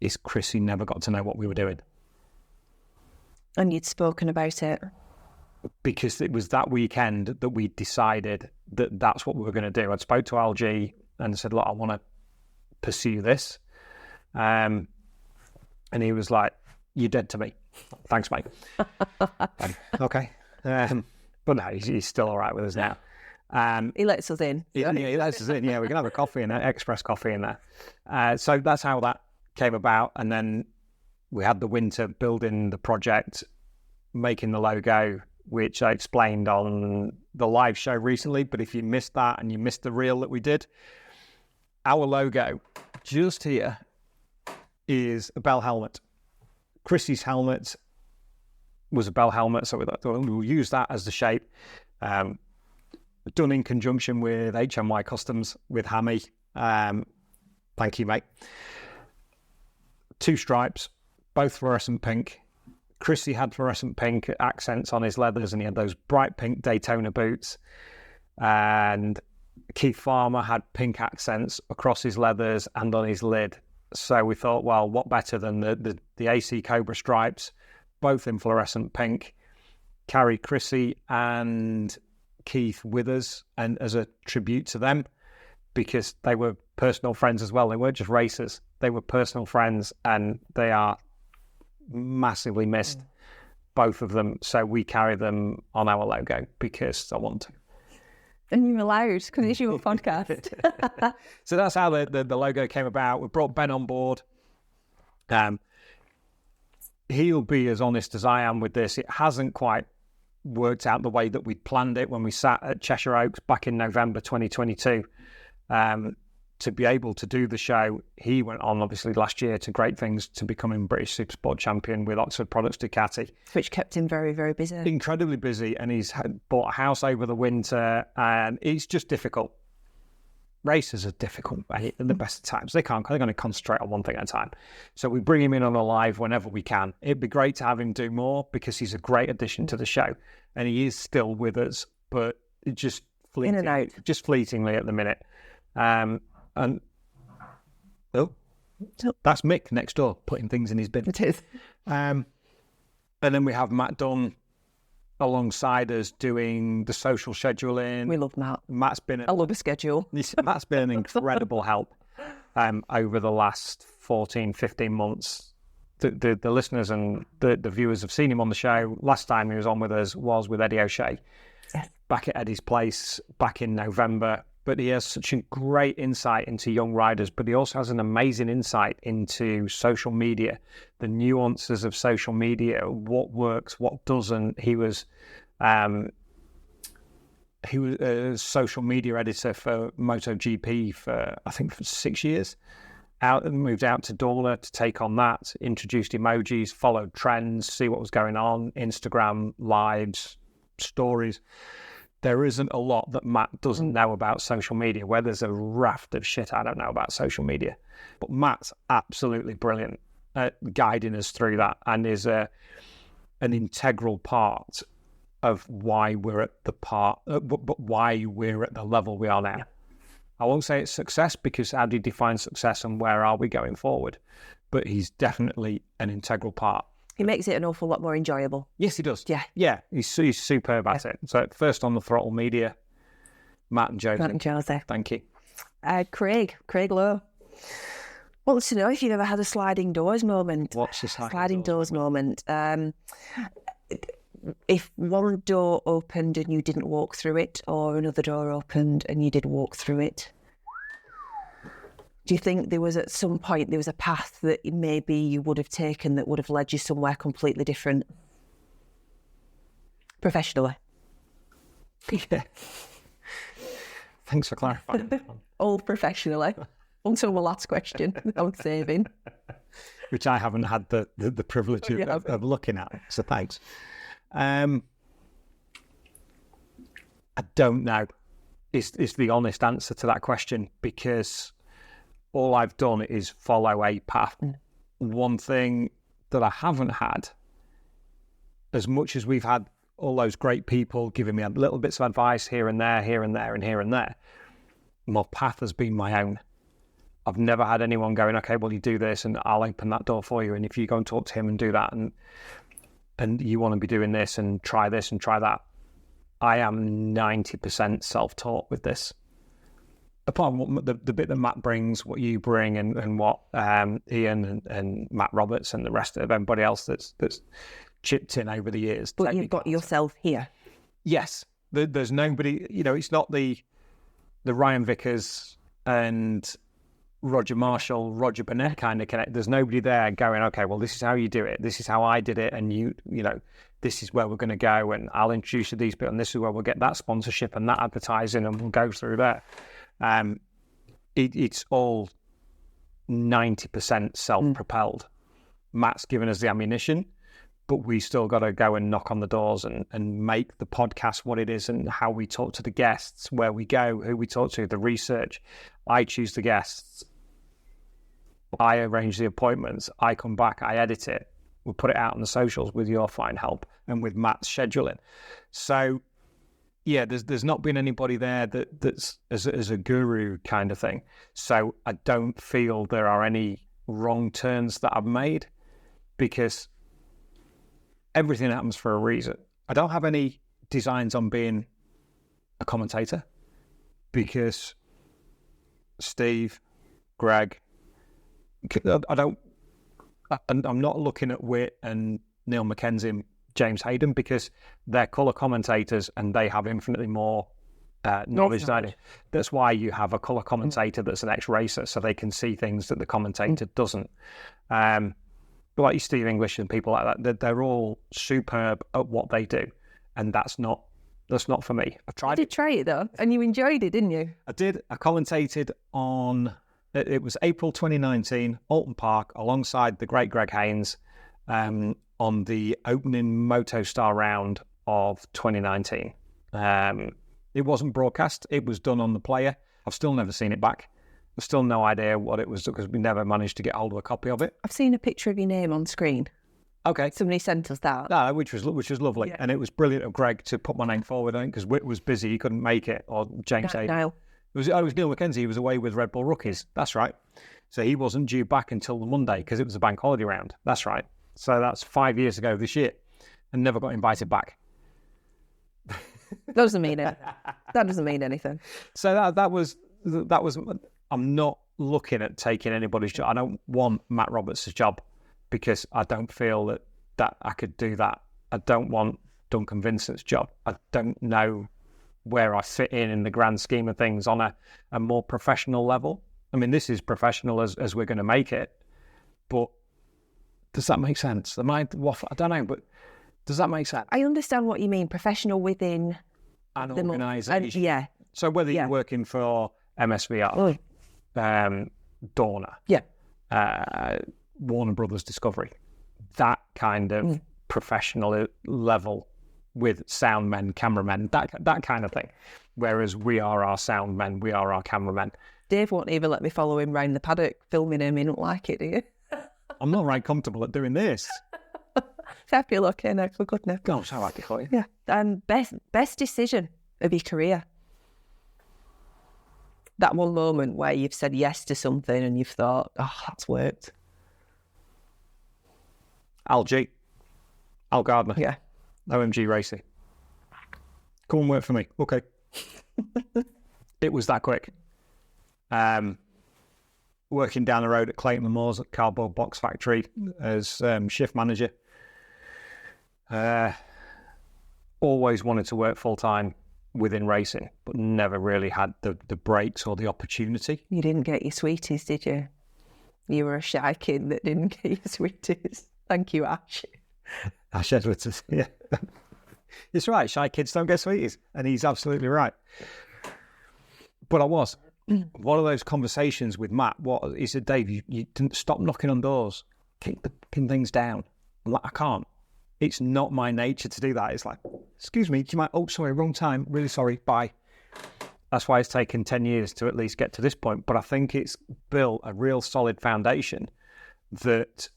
is Chrissy never got to know what we were doing. And you'd spoken about it. Because it was that weekend that we decided that that's what we were going to do. I'd spoke to LG and said, look, I want to pursue this. And he was like, you're dead to me. Thanks, mate. Okay. But no, he's still all right with us now. He lets us in. He lets us in. Yeah, we can have a coffee in there, express coffee in there. So that's how that came about. And then we had the winter building the project, making the logo, which I explained on the live show recently. But if you missed that and you missed the reel that we did, our logo just here is a Bell helmet. Chrissy's helmet was a Bell helmet, so we thought we'll use that as the shape. Done in conjunction with HMY Customs, with Hammy. Thank you, mate. 2 stripes, both fluorescent pink. Chrissy had fluorescent pink accents on his leathers, and he had those bright pink Daytona boots. And Keith Farmer had pink accents across his leathers and on his lid. So we thought, well, what better than the AC Cobra stripes, both in fluorescent pink, carry Chrissy and Keith with us, and as a tribute to them, because they were personal friends as well. They weren't just racers. They were personal friends, and they are massively missed, both of them. So we carry them on our logo because I want to. And you're allowed because it's your podcast. So that's how the logo came about. We brought Ben on board. He'll be as honest as I am with this. It hasn't quite worked out the way that we planned it when we sat at Cheshire Oaks back in November 2022. To be able to do the show, he went on obviously last year to great things, to becoming British Supersport champion with Oxford Products Ducati, which kept him very, very busy. Incredibly busy, and he's bought a house over the winter, and it's just difficult. Races are difficult at the best of times. They're going to concentrate on one thing at a time. So we bring him in on a live whenever we can. It'd be great to have him do more because he's a great addition to the show, and he is still with us, but just in and out, just fleetingly at the minute. And that's Mick next door putting things in his bin. It is. And then we have Matt Dunn alongside us doing the social scheduling. We love Matt. I love a schedule. Matt's been an incredible help over the last 14, 15 months. The listeners and the viewers have seen him on the show. Last time he was on with us was with Eddie O'Shea, back at Eddie's place back in November. But he has such a great insight into young riders, but he also has an amazing insight into social media, the nuances of social media, what works, what doesn't. He was a social media editor for MotoGP for 6 years. Moved out to Dorna to take on that, introduced emojis, followed trends, see what was going on, Instagram, lives, stories. There isn't a lot that Matt doesn't know about social media, where there's a raft of shit I don't know about social media. But Matt's absolutely brilliant at guiding us through that, and is an integral part of why we're at why we're at the level we are now. Yeah. I won't say it's success, because how do you define success and where are we going forward? But he's definitely an integral part. He makes it an awful lot more enjoyable. Yes, he does. Yeah. He's superb at it. So first on the throttle media, Matt and Jose. Thank you. Craig Lowe wants to know if you've ever had a sliding doors moment. What's the sliding doors moment? If one door opened and you didn't walk through it, or another door opened and you did walk through it, do you think there was at some point a path that maybe you would have taken that would have led you somewhere completely different? Professionally. Yeah. Thanks for clarifying. All professionally. Until the last question I'm saving. Which I haven't had the privilege of looking at, so thanks. I don't know. It's the honest answer to that question, because all I've done is follow a path. One thing that I haven't had, as much as we've had all those great people giving me little bits of advice here and there, here and there, and here and there, my path has been my own. I've never had anyone going, okay, well, you do this and I'll open that door for you. And if you go and talk to him and do that, and you want to be doing this and try that. I am 90% self-taught with this. Apart from the bit that Matt brings, what you bring, and what Ian and Matt Roberts and the rest of everybody else that's chipped in over the years. But you've got yourself here. Yes. There's nobody, it's not the Ryan Vickers and Roger Marshall, Roger Burnett kind of connect. There's nobody there going, okay, well, this is how you do it. This is how I did it. And this is where we're going to go. And I'll introduce you to these people. And this is where we'll get that sponsorship and that advertising, and we'll go through there. It's all 90% self-propelled. Matt's given us the ammunition, but we still got to go and knock on the doors and make the podcast what it is, and how we talk to the guests, where we go, who we talk to, the research. I choose the guests. I arrange the appointments. I come back, I edit it. We put it out on the socials with your fine help and with Matt's scheduling. So, yeah, there's not been anybody there that's as a guru kind of thing. So I don't feel there are any wrong turns that I've made, because everything happens for a reason. I don't have any designs on being a commentator, because Steve, Greg. I'm not looking at Witt and Neil Mackenzie and James Hayden because they're colour commentators and they have infinitely more knowledge than I do. That's why you have a colour commentator that's an ex-racer, so they can see things that the commentator doesn't. But like Steve English and people like that, they're all superb at what they do, and that's not for me. I've tried. You did try it though, and you enjoyed it, didn't you? I did. I commentated on. It was April 2019, Alton Park, alongside the great Greg Haynes, on the opening MotoStar round of 2019. It wasn't broadcast. It was done on the player. I've still never seen it back. I've still no idea what it was because we never managed to get hold of a copy of it. I've seen a picture of your name on screen. Okay. Somebody sent us that. No, which was lovely. Yeah. And it was brilliant of Greg to put my name forward, I think, because Witt was busy. He couldn't make it, or James Hayden. Niall. It was Neil Mackenzie. He was away with Red Bull Rookies. That's right. So he wasn't due back until the Monday because it was a bank holiday round. That's right. So that's 5 years ago this year, and never got invited back. That doesn't mean it. That doesn't mean anything. So that was. I'm not looking at taking anybody's job. I don't want Matt Roberts' job because I don't feel that I could do that. I don't want Duncan Vincent's job. I don't know where I fit in the grand scheme of things on a more professional level. I mean, this is professional as we're going to make it, but does that make sense? I don't know, but does that make sense? I understand what you mean, professional within An organisation. Yeah. So whether you're working for MSVR, Dorna, Warner Brothers Discovery, that kind of professional level with sound men, cameramen, that kind of thing. Whereas we are our sound men, we are our cameramen. Dave won't even let me follow him round the paddock filming him. He don't like it, do you? I'm not right comfortable at doing this. I feel okay now, for goodness. Gosh, I like it for you. Yeah. Best decision of your career? That one moment where you've said yes to something and you've thought, oh, that's worked. Al Gardner. Yeah. OMG Racing. Come and work for me. Okay. It was that quick. Working down the road at Clayton Moores at Cardboard Box Factory as shift manager. Always wanted to work full time within racing, but never really had the breaks or the opportunity. You didn't get your sweeties, did you? You were a shy kid that didn't get your sweeties. Thank you, Ash. Ash Edwards, yeah. It's right, shy kids don't get sweeties. And he's absolutely right. But I was. One of those conversations with Matt, he said, Dave, you didn't stop knocking on doors. Kick the fucking things down. I'm like, I can't. It's not my nature to do that. It's like, excuse me, do you mind? Oh, sorry, wrong time. Really sorry. Bye. That's why it's taken 10 years to at least get to this point. But I think it's built a real solid foundation that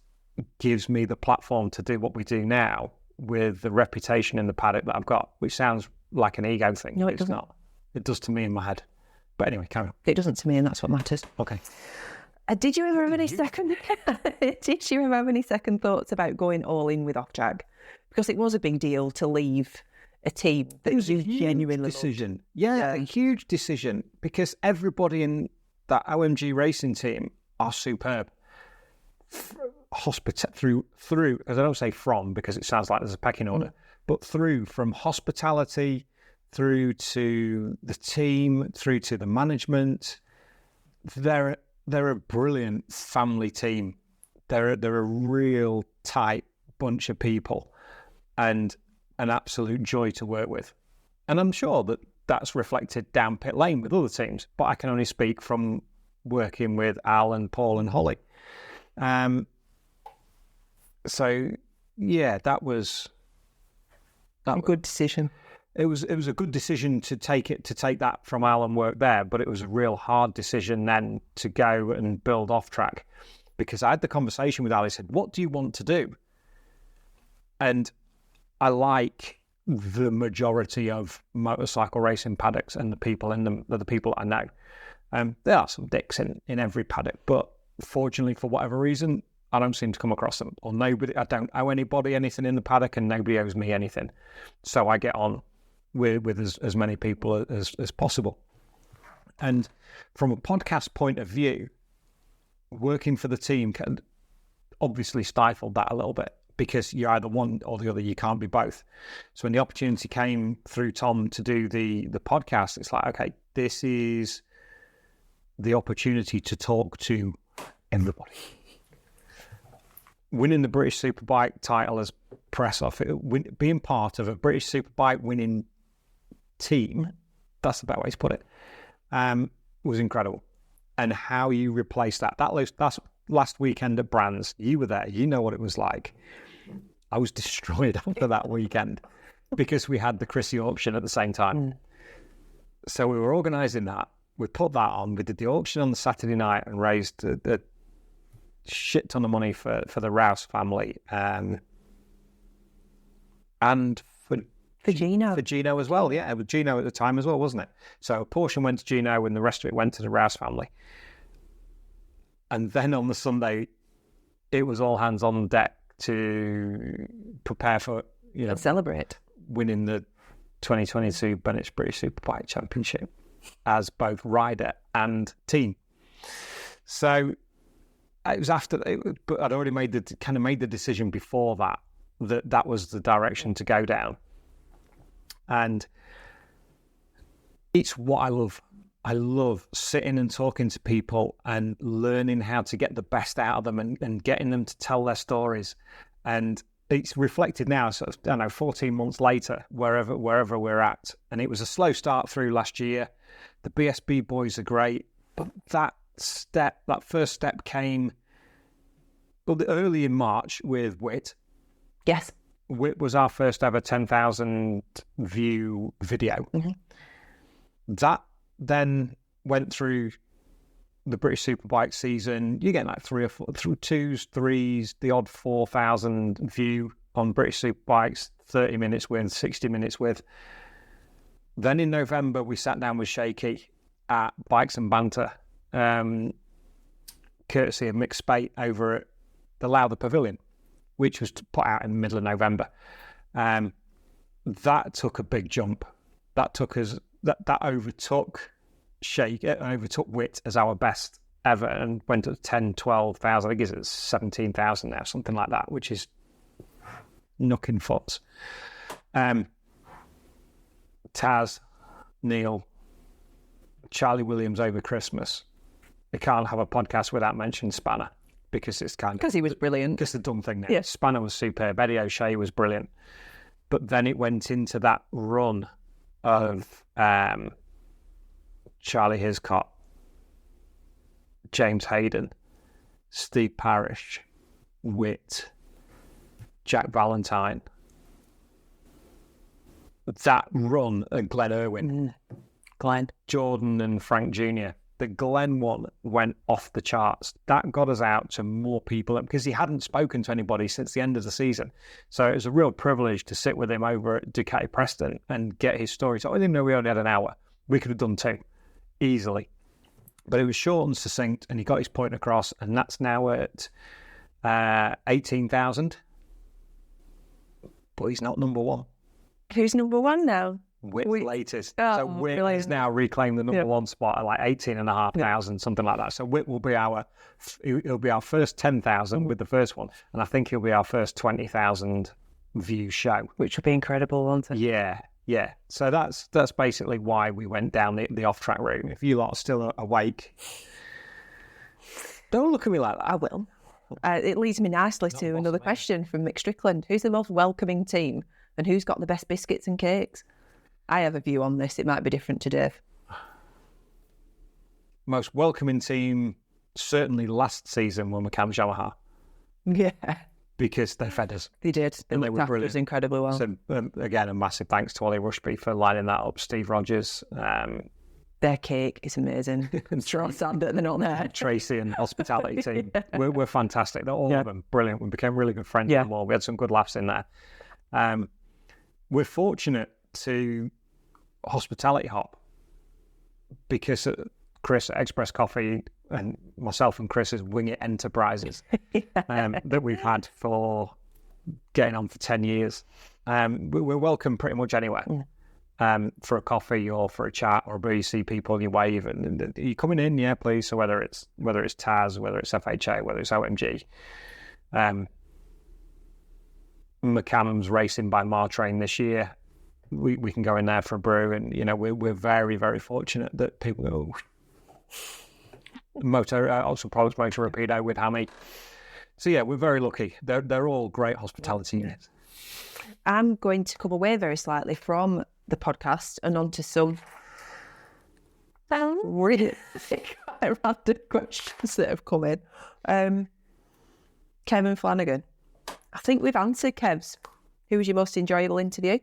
gives me the platform to do what we do now with the reputation in the paddock that I've got, which sounds like an ego thing. No, it's not. It does to me in my head. But anyway, carry on. It doesn't to me, and that's what matters. Okay. Did you ever have any second? Did you ever have any second thoughts about going all in with off-drag? Because it was a big deal to leave a team that you genuinely decision. Yeah, a huge decision because everybody in that OMG Racing team are superb. Through, as I don't say from because it sounds like there's a pecking order, but from hospitality, through to the team, through to the management, they're a brilliant family team. They're a real tight bunch of people and an absolute joy to work with. And I'm sure that that's reflected down pit lane with other teams, but I can only speak from working with Al and Paul and Holly. So yeah, that was a good decision. It was a good decision to take that from Al and work there, but it was a real hard decision then to go and build off track, because I had the conversation with Al. He said, "What do you want to do?" And I like the majority of motorcycle racing paddocks and the people in them are the people I know. There are some dicks in every paddock, but fortunately, for whatever reason, I don't seem to come across them. Or nobody, I don't owe anybody anything in the paddock, and nobody owes me anything. So I get on with as many people as possible. And from a podcast point of view, working for the team obviously stifled that a little bit, because you're either one or the other. You can't be both. So when the opportunity came through Tom to do the podcast, it's like, okay, this is the opportunity to talk to everybody. Winning the British Superbike title as press off, being part of a British Superbike winning team, that's the better way to put it, was incredible. And how you replace that's last weekend at Brands. You were there. You know what it was like. I was destroyed after that weekend because we had the Chrissy auction at the same time. So we were organising that. We put that on. We did the auction on the Saturday night and raised a shit ton of money for the Rouse family. And for Gino. For Gino as well, yeah. It was Gino at the time as well, wasn't it? So a portion went to Gino and the rest of it went to the Rouse family. And then on the Sunday, it was all hands on deck to prepare for, celebrate winning the 2022 British Superbike Championship as both rider and team. So it was but I'd already made the decision before that was the direction to go down. And it's what I love. I love sitting and talking to people and learning how to get the best out of them and getting them to tell their stories. And it's reflected now, sort of, I don't know, 14 months later, wherever we're at. And it was a slow start through last year. The BSB boys are great, but that first step came early in March with Wit. Yes. Wit was our first ever 10,000 view video. Mm-hmm. That then went through the British Superbike season. You get like 3 or 4 through 2s, 3s, the odd 4,000 view on British Superbikes, 30 minutes with, 60 minutes with. Then in November, we sat down with Shaky at Bikes and Banter, courtesy of Mick Spate over at the Lowther Pavilion, which was put out in the middle of November. That took a big jump. That overtook Shaky, overtook Wit as our best ever and went to 10, 12,000. I guess it's 17,000 now, something like that, which is knocking foots. Taz, Neil, Charlie Williams over Christmas. They can't have a podcast without mentioning Spanner because it's because he was brilliant. Because the dumb thing now. Yeah. Spanner was superb. Eddie O'Shea was brilliant. But then it went into that run of Charlie Hiscott, James Hayden, Steve Parrish, Witt, Jack Valentine. That run at Glen Irwin, Glenn, Jordan and Frank Jr., the Glen one went off the charts. That got us out to more people because he hadn't spoken to anybody since the end of the season. So it was a real privilege to sit with him over at Ducati Preston and get his story. So I didn't know we only had an hour. We could have done 2 easily. But it was short and succinct and he got his point across, and that's now at 18,000. But he's not number 1. Who's number 1 now? Witt's latest. Oh, so Witt brilliant. has now reclaimed the number 1 spot at like 18,500, something like that. So Witt will be he'll be our first 10,000 with the first one, and I think he'll be our first 20,000 view show, which would be incredible, won't it? Yeah. So that's basically why we went down the off track route. If you lot are still awake, don't look at me like that. I will. It leads me nicely to another question from Mick Strickland. Who's the most welcoming team, and who's got the best biscuits and cakes? I have a view on this. It might be different to Dave. Most welcoming team, certainly last season when we came Yamaha. Yeah. Because they fed us. They did. They looked after us incredibly well. So, again, a massive thanks to Ollie Rushby for lining that up. Steve Rogers. Their cake is amazing. Strong Sander, they're not there. Tracy and the hospitality team. We're fantastic. They're all of them brilliant. We became really good friends with them all. We had some good laughs in there. We're fortunate to hospitality hop because Chris at Express Coffee and myself and Chris's Wing It Enterprises that we've had for getting on for 10 years. We're welcome pretty much anywhere. for a coffee or for a chat or a brew. You see people and you wave, and are you coming in? Yeah, please. So whether it's Taz, whether it's FHA, whether it's OMG, McCannum's racing by Martrain this year. We can go in there for a brew, and we're very, very fortunate that people go also products motor Rapido with Hammy. So yeah, we're very lucky. They're all great hospitality units. I'm going to come away very slightly from the podcast and onto some really quite random questions that have come in. Kevin Flanagan. I think we've answered Kev's. Who was your most enjoyable interview?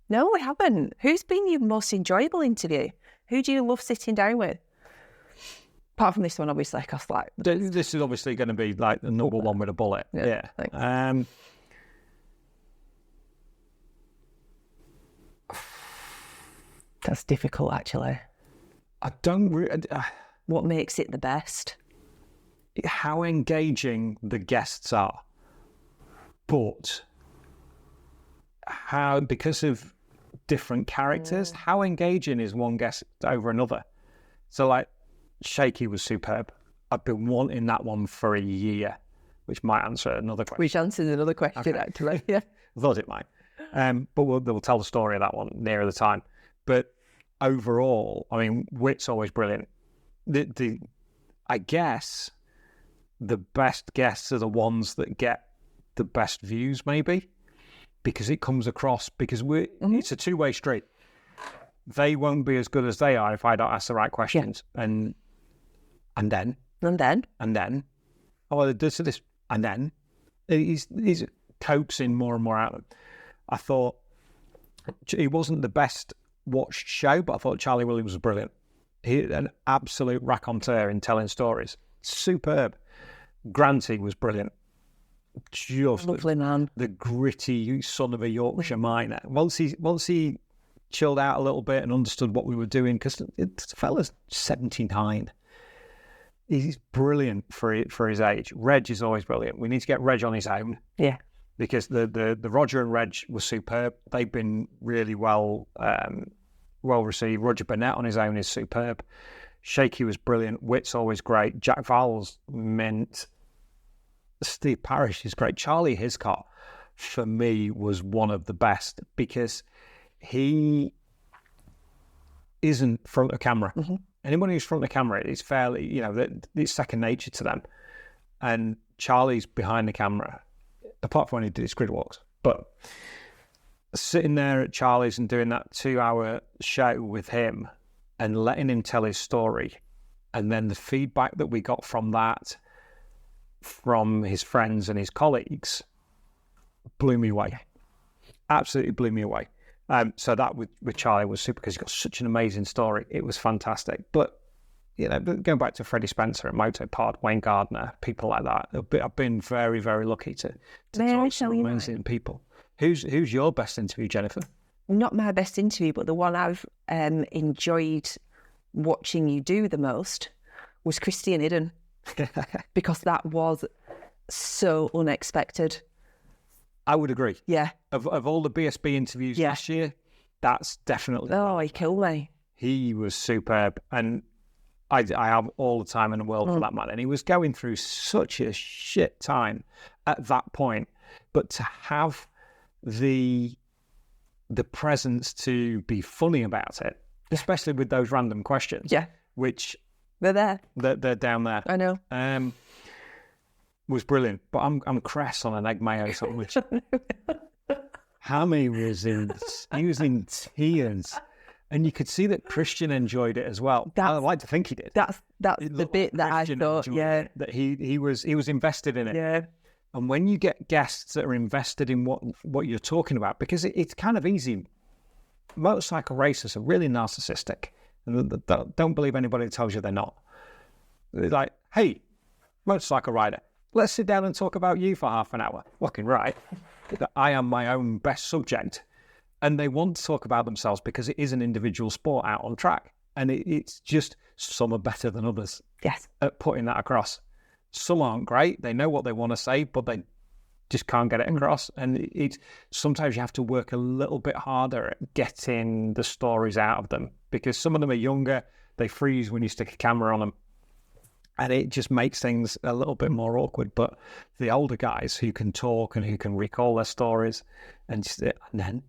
No, we haven't. Who's been your most enjoyable interview? Who do you love sitting down with? Apart from this one, obviously, because this is obviously going to be like the number one with a bullet. Yeah. That's difficult, actually. I don't. What makes it the best? How engaging the guests are, but how, because of different characters, how engaging is one guest over another? So like Shaky was superb. I've been wanting that one for a year, which might answer another question. Which answers another question, actually. Yeah, I thought it might. But we'll tell the story of that one nearer the time. But overall, I mean, Whit's always brilliant. I guess the best guests are the ones that get the best views, maybe, because it comes across, because it's a two-way street. They won't be as good as they are if I don't ask the right questions. Yeah. And then oh, this and then he's coaxing more and more out of them. I thought he wasn't the best watched show, but I thought Charlie Williams was brilliant. He an absolute raconteur in telling stories. Superb. Granty was brilliant. Just lovely man. The gritty son of a Yorkshire miner. Once he chilled out a little bit and understood what we were doing, because the fella's 79. He's brilliant for his age. Reg is always brilliant. We need to get Reg on his own. Yeah. Because the Roger and Reg were superb. They've been really well received. Roger Burnett on his own is superb. Shaky was brilliant. Whit's always great. Jack Val's mint. Steve Parrish is great. Charlie Hiscott, for me, was one of the best because he isn't front of camera. Mm-hmm. Anyone who's front of camera, it's fairly, it's second nature to them. And Charlie's behind the camera, apart from when he did his grid walks. But sitting there at Charlie's and doing that 2-hour show with him and letting him tell his story, and then the feedback that we got from that, from his friends and his colleagues, blew me away. Absolutely blew me away. So that with Charlie was super, because he's got such an amazing story. It was fantastic. But, going back to Freddie Spencer and MotoPod, Wayne Gardner, people like that, I've been very, very lucky to talk to some amazing people. Who's your best interview, Jennifer? Not my best interview, but the one I've enjoyed watching you do the most was Christian Hidden, because that was so unexpected. I would agree. Yeah. Of all the BSB interviews last year, that's definitely... Oh, he killed me. He was superb. And I have all the time in the world for that man. And he was going through such a shit time at that point. But to have the presence to be funny about it, especially with those random questions. Yeah. Which... They're there. They're down there. I know. Was brilliant, but I'm cress on an egg mayo sandwich. Hammy was in tears, and you could see that Christian enjoyed it as well. I'd like to think he did. That's the bit that I thought. Yeah, that he was invested in it. Yeah, and when you get guests that are invested in what you're talking about, because it's kind of easy. Motorcycle racers are really narcissistic, and don't believe anybody that tells you they're not. They're like, hey, motorcycle rider, let's sit down and talk about you for half an hour. Fucking right. I am my own best subject. And they want to talk about themselves because it is an individual sport out on track. And it's just, some are better than others. Yes. At putting that across. Some aren't great. They know what they want to say, but they just can't get it across. And it's sometimes you have to work a little bit harder at getting the stories out of them, because some of them are younger, they freeze when you stick a camera on them, and it just makes things a little bit more awkward. But the older guys who can talk and who can recall their stories, and then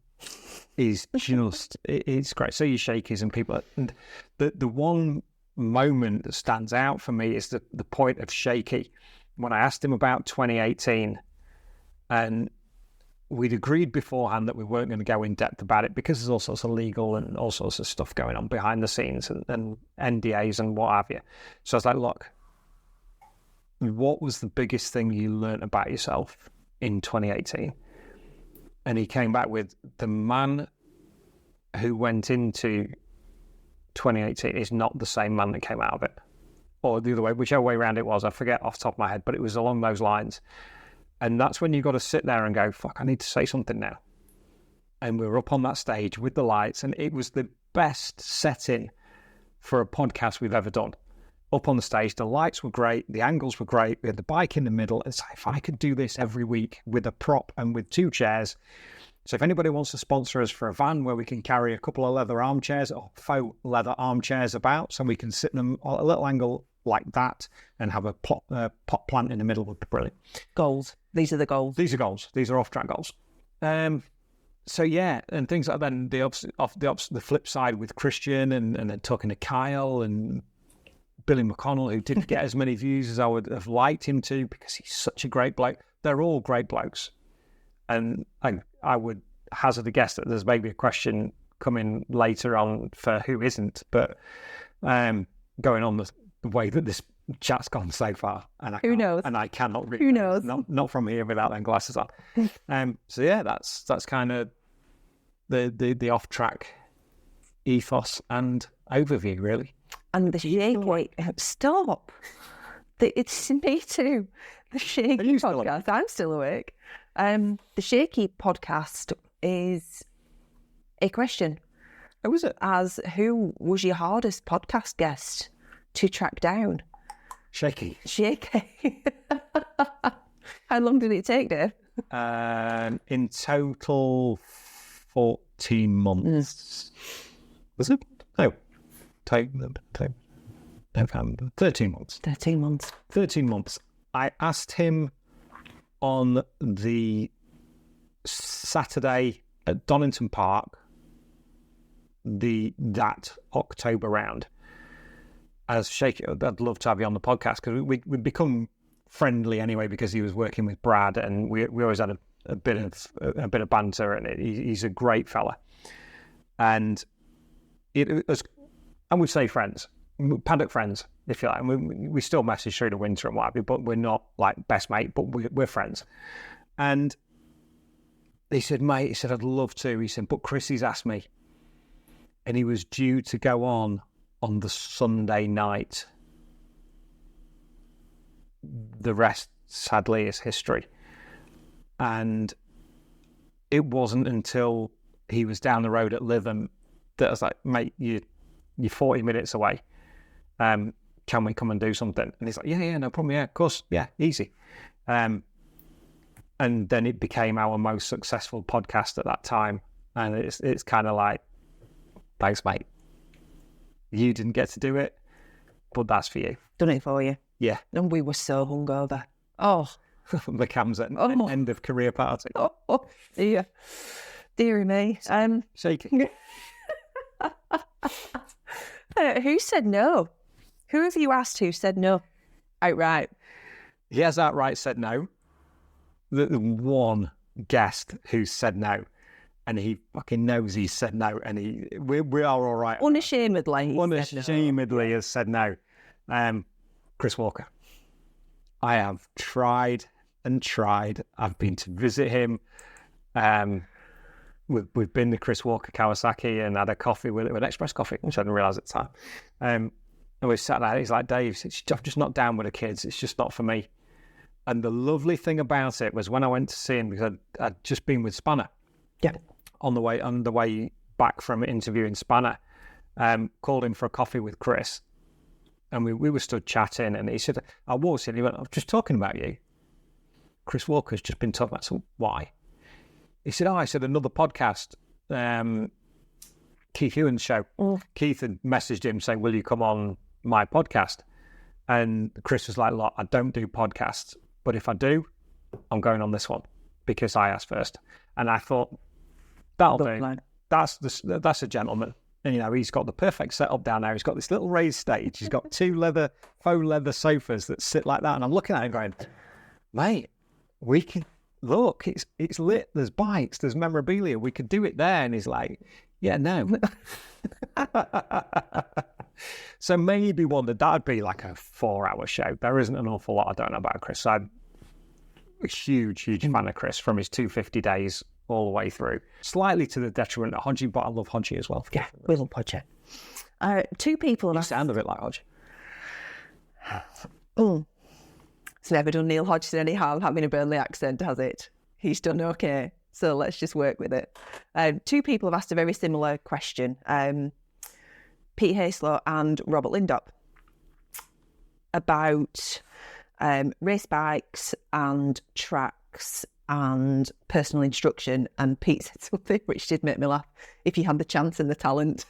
is just, it's great. So you Shakies and people, and the one moment that stands out for me is the point of Shaky, when I asked him about 2018, and we'd agreed beforehand that we weren't going to go in depth about it because there's all sorts of legal and all sorts of stuff going on behind the scenes, and NDAs and what have you. So I was like, look, what was the biggest thing you learned about yourself in 2018? And he came back with, the man who went into 2018 is not the same man that came out of it. Or the other way, whichever way around it was, I forget off the top of my head, but it was along those lines. And that's when you've got to sit there and go, fuck, I need to say something now. And we were up on that stage with the lights, and it was the best setting for a podcast we've ever done. Up on the stage, the lights were great, the angles were great, we had the bike in the middle. It's like, if I could do this every week with a prop and with 2 chairs. So if anybody wants to sponsor us for a van where we can carry a couple of leather armchairs or faux leather armchairs about, so we can sit in them at a little angle like that and have a pot plant in the middle, would be brilliant. Goals. These are the goals. These are goals. These are off-track goals. So yeah, and things like that. Then the flip side with Christian, and then talking to Kyle and Billy McConnell, who didn't get as many views as I would have liked him to, because he's such a great bloke. They're all great blokes. And I would hazard a guess that there's maybe a question coming later on for who isn't, but going on the way that this chat's gone so far, and who knows? And I cannot read. Who knows? Not from here without them glasses on. So yeah, that's kind of the off track ethos and overview, really. And the Shaky, stop. It's me too. The Shaky podcast. I'm still awake. The Shaky podcast is a question. Oh, was it? As who was your hardest podcast guest to track down? Shaky. How long did it take, Dave? In total, 14 months. Was it? No. 13 months. 13 months. 13 months. I asked him on the Saturday at Donington Park, that October round, as Shaky, I'd love to have you on the podcast, because we'd become friendly anyway, because he was working with Brad, and we always had a bit of banter, and he's a great fella. And it was, I would say, friends, paddock friends, if you like. And we still message through the winter and what have you, but we're not like best mate, but we're friends. And he said, mate, he said, I'd love to. He said, but Chrissy's asked me. And he was due to go on the Sunday night. The rest, sadly, is history. And it wasn't until he was down the road at Lytham that I was like, mate, you're 40 minutes away. Can we come and do something? And he's like, yeah, no problem. Yeah, of course. Yeah, easy. And then it became our most successful podcast at that time. And it's kind of like, thanks, mate. You didn't get to do it, but that's for you. Done it for you. Yeah. And we were so hungover. Oh. The Cam's at end of career party. Oh, dear. Deary me. Shaky. Who said no? Who have you asked who said no? Outright. He has outright said no. The one guest who said no, and he fucking knows he said no, and we are all right. Unashamedly. Unashamedly has said no. Chris Walker. I have tried and tried. I've been to visit him. We've been to Chris Walker Kawasaki and had a coffee with Express Coffee, which I didn't realise at the time. And we sat there. He's like, Dave, I'm just not down with the kids. It's just not for me. And the lovely thing about it was when I went to see him, because I'd just been with Spanner. Yeah. On the way back from interviewing Spanner, called him for a coffee with Chris. And we were stood chatting, and he said, I was, and he went, I'm just talking about you. Chris Walker's just been talking about some. Why? He said, I said another podcast, Keith Ewan's show. Keith had messaged him saying, will you come on my podcast? And Chris was like, look, I don't do podcasts, but if I do, I'm going on this one because I asked first. And I thought, that'll do. That's a gentleman. And, you know, he's got the perfect setup down there. He's got this little raised stage. He's got 2 faux leather sofas that sit like that. And I'm looking at him going, mate, we can, look, it's lit. There's bikes, there's memorabilia. We could do it there. And he's like, yeah, no. So maybe that'd be like a 4-hour show. There isn't an awful lot I don't know about Chris. So I'm a huge fan of Chris from his 250 days all the way through. Slightly to the detriment of Hodgie, but I love Hodgie as well. Yeah, we love Hodgie. 2 people have You sound a bit like Hodgie. It's never done Neil Hodgson any harm having a Burnley accent, has it? He's done okay. So let's just work with it. 2 people have asked a very similar question. Pete Haslow and Robert Lindop about race bikes and tracks and personal instruction. And Pete said something which did make me laugh. If you had the chance and the talent.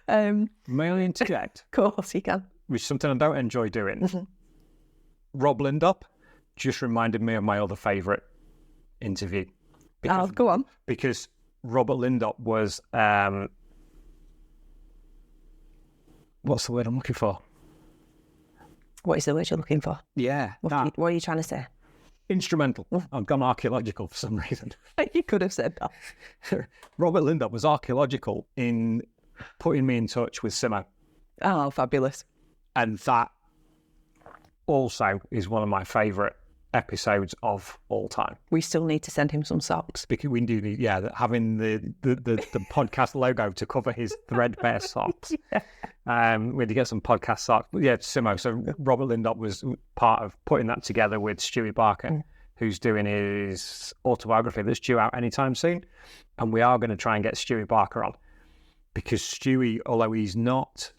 May I interject? Of course you can. Which is something I don't enjoy doing. Rob Lindop just reminded me of my other favourite interview. Go on. Because Robert Lindop was... what's the word I'm looking for? What is the word you're looking for? Yeah. What are you trying to say? Instrumental. I've gone archaeological for some reason. You could have said that. Robert Lindop was archaeological in putting me in touch with Simo. Oh, fabulous. And that also is one of my favourite episodes of all time. We still need to send him some socks. Because we do need, having the podcast logo to cover his threadbare socks. Yeah. We had to get some podcast socks. But yeah, Simo. So Robert Lindop was part of putting that together with Stewie Barker, who's doing his autobiography that's due out anytime soon. And we are going to try and get Stewie Barker on. Because Stewie, although he's not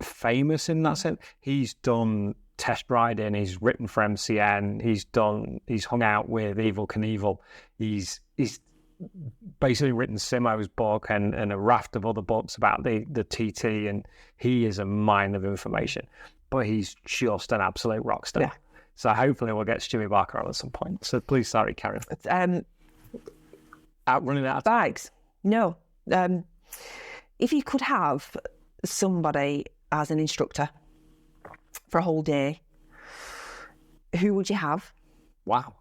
famous in that sense, he's done test riding, he's written for MCN, he's hung out with Evil Knievel, he's basically written Simo's book and a raft of other books about the TT, and he is a mine of information, but he's just an absolute rock star. Yeah. So hopefully we'll get Stewie Barker on at some point. So please, sorry, Karen. Running out of bikes. No. If you could have somebody as an instructor for a whole day, who would you have? Wow.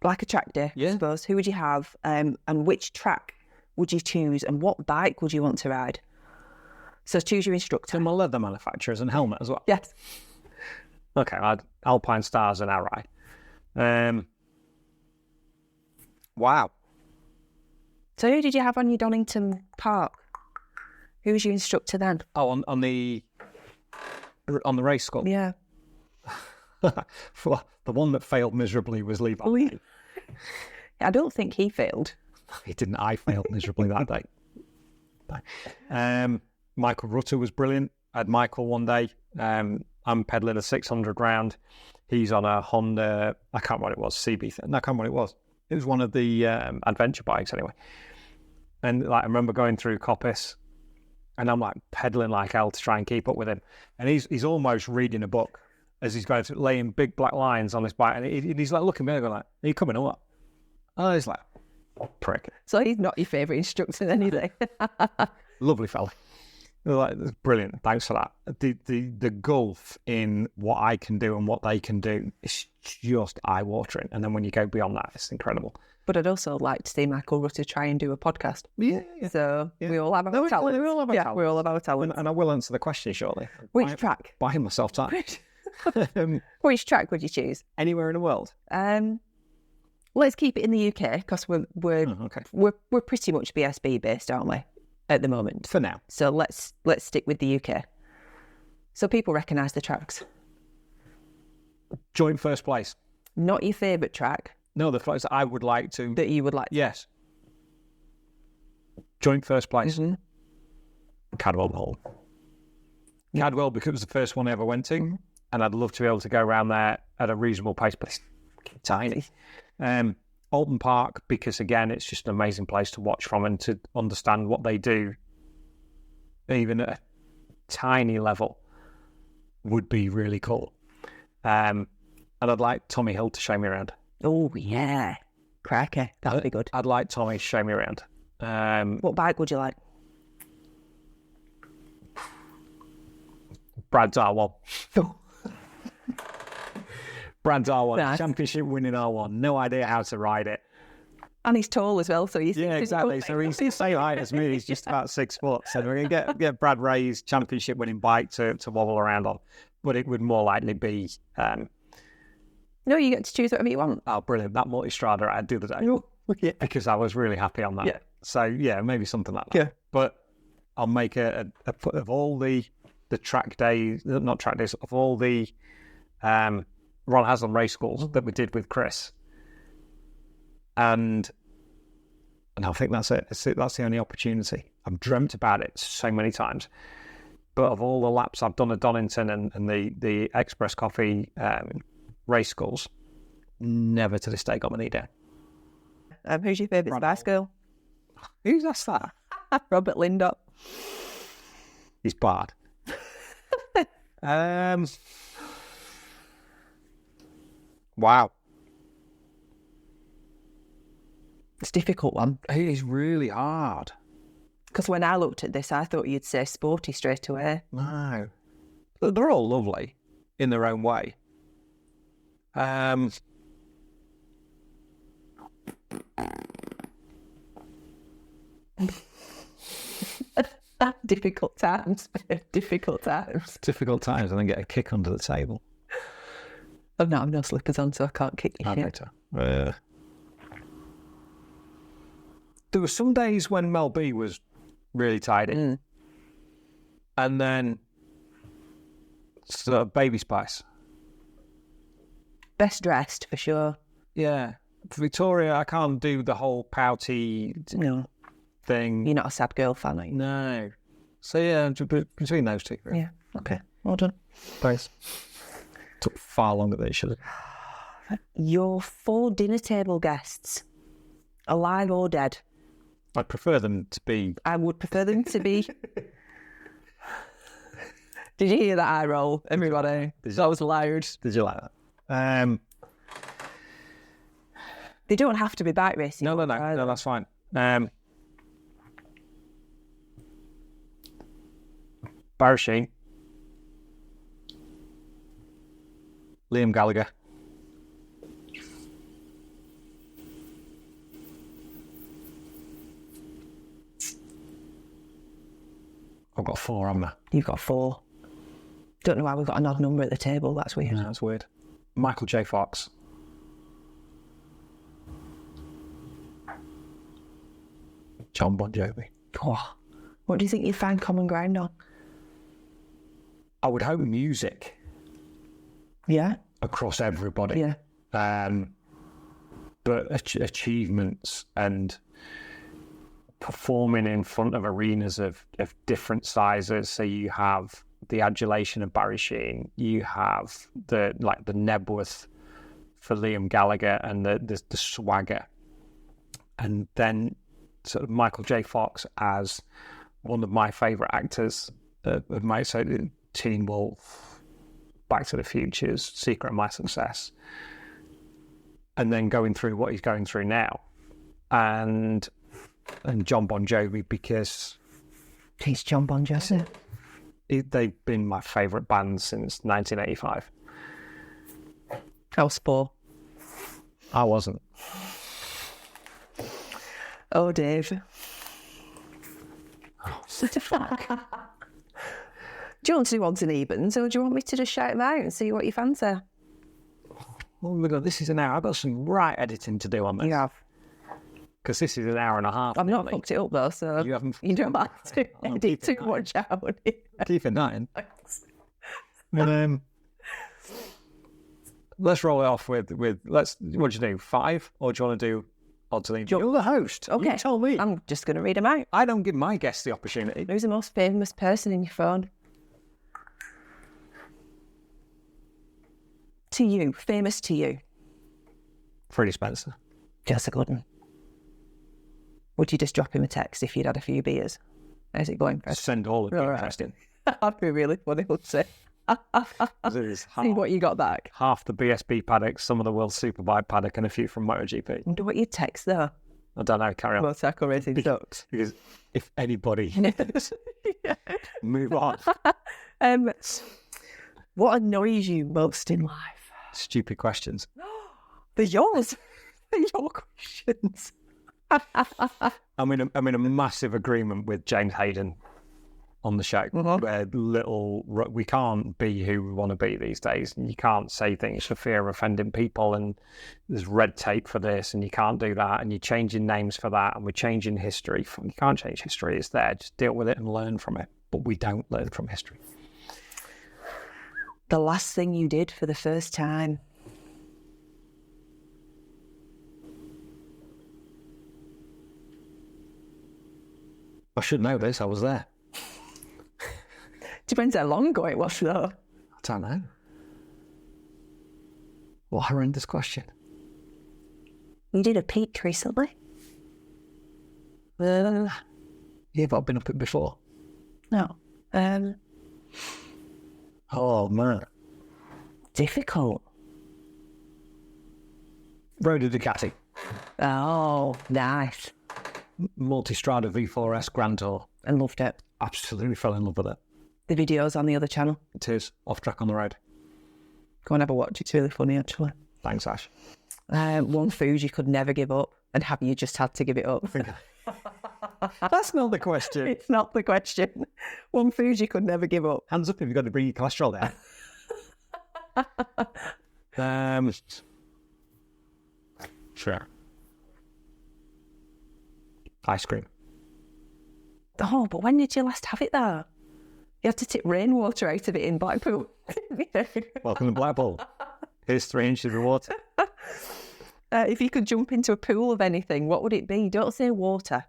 Like a track day, I suppose. Who would you have? And which track would you choose? And what bike would you want to ride? So choose your instructor. And leather manufacturers and helmet as well? Yes. Okay, I had Alpine Stars and Arai. Wow. So who did you have on your Donington Park? Who was your instructor then? Oh, on the race school? Yeah. The one that failed miserably was Levi. I don't think he failed. He didn't. I failed miserably that day. Michael Rutter was brilliant. I had Michael one day. I'm pedaling a 600 round. He's on a Honda, I can't remember what it was, CB. I can't remember what it was. It was one of the adventure bikes anyway. And I remember going through Coppice, and I'm pedaling like hell to try and keep up with him. And he's almost reading a book as he's going to laying big black lines on his bike. And he's looking at me and going are you coming or what? Oh, he's like, prick. So he's not your favourite instructor then, is he? Lovely fella. That's brilliant. Thanks for that. The gulf in what I can do and what they can do is just eye-watering. And then when you go beyond that, it's incredible. But I'd also like to see Michael Rutter try and do a podcast. Yeah. So we all have our talent. We all have our talent. We all have our talent. And I will answer the question shortly. Which track? Buying myself time. Which track would you choose? Anywhere in the world. Let's keep it in the UK because we're pretty much BSB based, aren't we? At the moment. For now. So let's stick with the UK. So people recognise the tracks. Joint first place. Not your favourite track. No, the place I would like to. That you would like to. Yes. Joint first place. Cadwell Hall. Cadwell, because it was the first one I ever went to. and I'd love to be able to go around there at a reasonable pace, but it's tiny. Alton Park, because again, it's just an amazing place to watch from and to understand what they do, even at a tiny level, would be really cool. And I'd like Tommy Hill to show me around. Oh, yeah. Cracker. That'd be good. I'd like Tommy to show me around. What bike would you like? Brad's R1. Brad's R1. Nice. Championship winning R1. No idea how to ride it. And he's tall as well, so he's... Yeah, exactly. So he's the same height as me. He's just about 6 foot. So we're going to get Brad Ray's championship winning bike to wobble around on. But it would more likely be... No, you get to choose whatever you want. Oh, brilliant. That Multistrada I had the other day. Yeah. Because I was really happy on that. Yeah. So, yeah, maybe something like that. Yeah. But I'll make a of all the track days, not track days, of all the Ron Haslam race schools that we did with Chris. And I think that's it. That's the only opportunity. I've dreamt about it so many times. But of all the laps I've done at Donington and the Express Coffee race schools, never to this day got my knee down. Who's your favourite Spice Girl? Who's asked that? Robert Lindop. He's bad. Wow. It's a difficult one. It is really hard. Because when I looked at this, I thought you'd say Sporty straight away. No. They're all lovely in their own way. Difficult times. Difficult times. Difficult times and then get a kick under the table. I've no slippers on, so I can't kick your shit. There were some days when Mel B was really tidy. And then sort of Baby Spice. Best dressed, for sure. Yeah. For Victoria, I can't do the whole pouty thing. You're not a sad girl fan, are you? No. So, yeah, between those two. Really. Yeah. Okay. Well done. Thanks. Took far longer than it should have. Your 4 dinner table guests, alive or dead? I'd prefer them to be... I would prefer them to be... Did you hear that eye roll, everybody? That was loud. Did you like that? They don't have to be bike racing. No, that's fine. Barry Sheen, Liam Gallagher, I've got 4 on there. You've got 4. Don't know why we've got an odd number at the table. That's weird. Yeah, that's weird. Michael J. Fox. John Bon Jovi. Oh, what do you think you'd find common ground on? I would hope music. Yeah. Across everybody. Yeah. But achievements and performing in front of arenas of different sizes. So you have the adulation of Barry Sheen. You have the Nebworth for Liam Gallagher and the swagger. And then sort of Michael J. Fox as one of my favourite actors of my Teen Wolf, Back to the Futures, Secret of My Success, and then going through what he's going through now, and John Bon Jovi, because he's John Bon Jovi. They've been my favourite band since 1985. I was 4. I wasn't. Oh, Dave. Such a fuck. Do you want to do odds and evens, or do you want me to just shout them out and see what you fancy? Oh my God, this is an hour. I've got some right editing to do on this. You have. Because this is an hour and a half. I've not fucked it up though, so you don't have to edit too much out. Keep it 9. And, let's roll it off with what do you do, 5? Or do you want to do odds and evens? You're the host. Okay. You tell me. I'm just going to read them out. I don't give my guests the opportunity. Who's the most famous person in your phone? To you, famous to you. Freddie Spencer. Just a good one. Would you just drop him a text if you'd had a few beers? How's it going, Fred? Send all of it. Interesting. That'd be really funny, wouldn't it? See what you got back. Half the BSB paddock, some of the World Superbike paddock, and a few from MotoGP. I wonder what you'd text though. I don't know. Carry on. Motorcycle racing sucks. Because if anybody, move on. What annoys you most in life? Stupid questions. They're yours. They're your questions. I'm in a massive agreement with James Hayden on the show. Where we can't be who we want to be these days, and you can't say things for fear of offending people, and there's red tape for this, and you can't do that, and you're changing names for that, and we're changing history. You can't change history. It's there. Just deal with it and learn from it. But we don't learn from history. The last thing you did for the first time. I should know this. I was there. Depends how long ago it was, though. I don't know. What a horrendous question. You did a peak recently? Yeah, but I've been up it before. No. Oh, man. Difficult. Rode a Ducati. Oh, nice. Multistrada V4S Grand Tour. I loved it. Absolutely fell in love with it. The video's on the other channel. It is. Off Track on the Road. Go and have a watch. It's really funny, actually. Thanks, Ash. One food you could never give up, and have you just had to give it up? That's not the question. It's not the question. One food you could never give up. Hands up if you've got to bring your cholesterol down. Sure. Ice cream. Oh, but when did you last have it though? You had to tip rainwater out of it in Blackpool. Welcome to Blackpool. Here's 3 inches of water. If you could jump into a pool of anything, what would it be? Don't say water,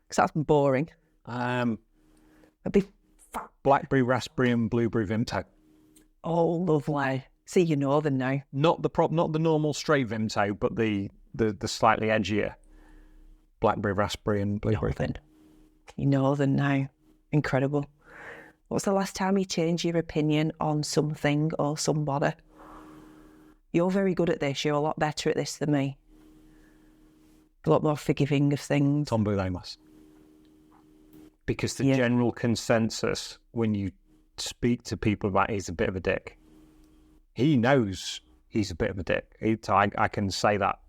because that's boring. It'd be blackberry, raspberry, and blueberry Vimto. Oh, lovely. See, you're northern now. Not the normal straight Vimto, but the slightly edgier blackberry, raspberry, and blueberry. You're northern now. Incredible. What's the last time you changed your opinion on something or somebody? You're very good at this. You're a lot better at this than me. A lot more forgiving of things. Tom Boulamos. Because the general consensus when you speak to people about he's a bit of a dick, he knows he's a bit of a dick. I can say that.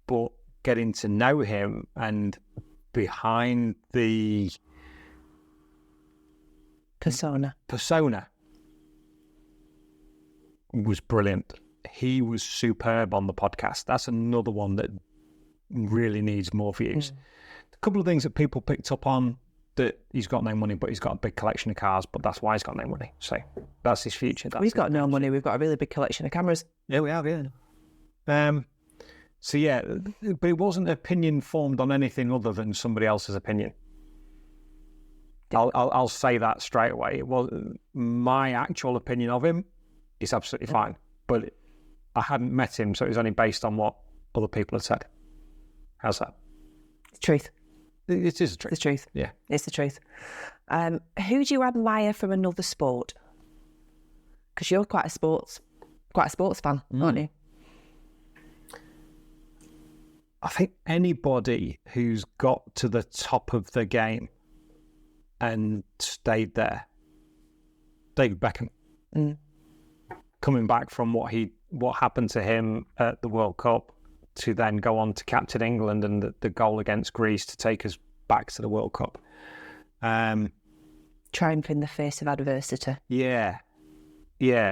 But getting to know him and behind the persona was brilliant. He was superb on the podcast. That's another one that really needs more views. A couple of things that people picked up on, that he's got no money, but he's got a big collection of cars, but that's why he's got no money. So that's his future. We've got no money. We've got a really big collection of cameras. Yeah, we have, yeah. So yeah, but it wasn't opinion formed on anything other than somebody else's opinion. I'll say that straight away. It was my actual opinion of him is absolutely fine, but I hadn't met him, so it was only based on what other people had said. How's that? It's the truth. It is the truth. It's the truth. Yeah, it's the truth. Who do you admire from another sport? Because you're quite a sports fan, aren't you? I think anybody who's got to the top of the game and stayed there. David Beckham. Coming back from what happened to him at the World Cup to then go on to captain England and the goal against Greece to take us back to the World Cup. Triumph in the face of adversity. Yeah.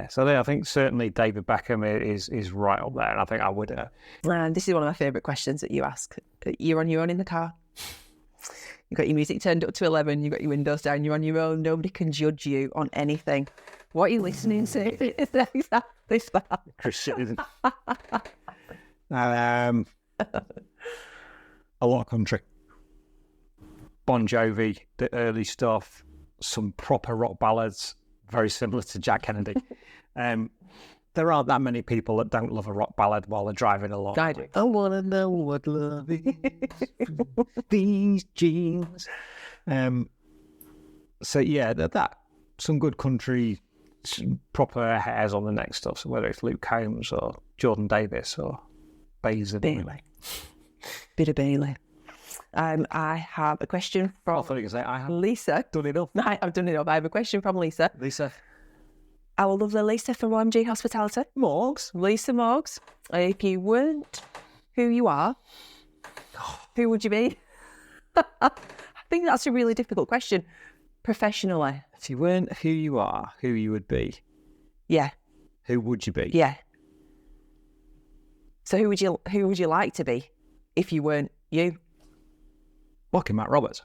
So I think certainly David Beckham is right up there, and I think I would. This is one of my favourite questions that you ask. You're on your own in the car. You've got your music turned up to 11. You've got your windows down. You're on your own. Nobody can judge you on anything. What are you listening to? It's exactly that. Christian. A lot of country. Bon Jovi, the early stuff, some proper rock ballads, very similar to Jack Kennedy. there aren't that many people that don't love a rock ballad while they're driving along. I do. I want to know what love is. These jeans. So yeah, that some good country, some proper hairs on the neck stuff. So whether it's Luke Combs or Jordan Davis or Bailey. Bit of Bailey. I have a question from I thought you were going to say I have Lisa. done it up. I've done it up. I have a question from Lisa. Lisa Our lovely Lisa from OMG Hospitality. Morgs. Lisa Morgs. If you weren't who you are, who would you be? I think that's a really difficult question. Professionally. If you weren't who you are, who you would be. Yeah. Who would you be? Yeah. So who would you like to be if you weren't you? Lucky Matt Roberts.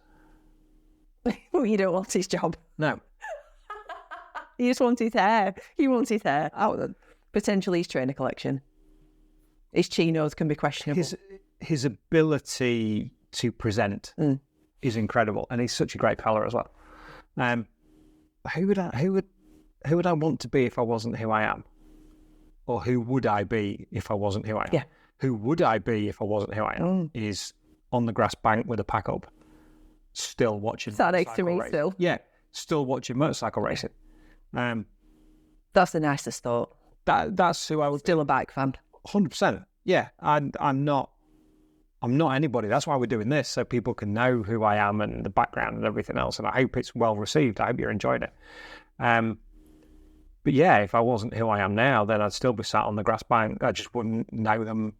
Well, you don't want his job. No. You just want his hair. You want his hair. Potentially his trainer collection. His chinos can be questionable. His ability to present is incredible, and he's such a great fella as well. Who would I want to be if I wasn't who I am? Or who would I be if I wasn't who I am? Yeah. Who would I be if I wasn't who I am? Is on the grass bank with a pack up, still watching. Sat next to me racing. still. Yeah, still watching motorcycle racing. That's the nicest thought. That's who I would. Still a bike fan. 100%. Yeah, I'm not anybody. That's why we're doing this, so people can know who I am and the background and everything else. And I hope it's well received. I hope you're enjoying it. But yeah, if I wasn't who I am now, then I'd still be sat on the grass bank. I just wouldn't know them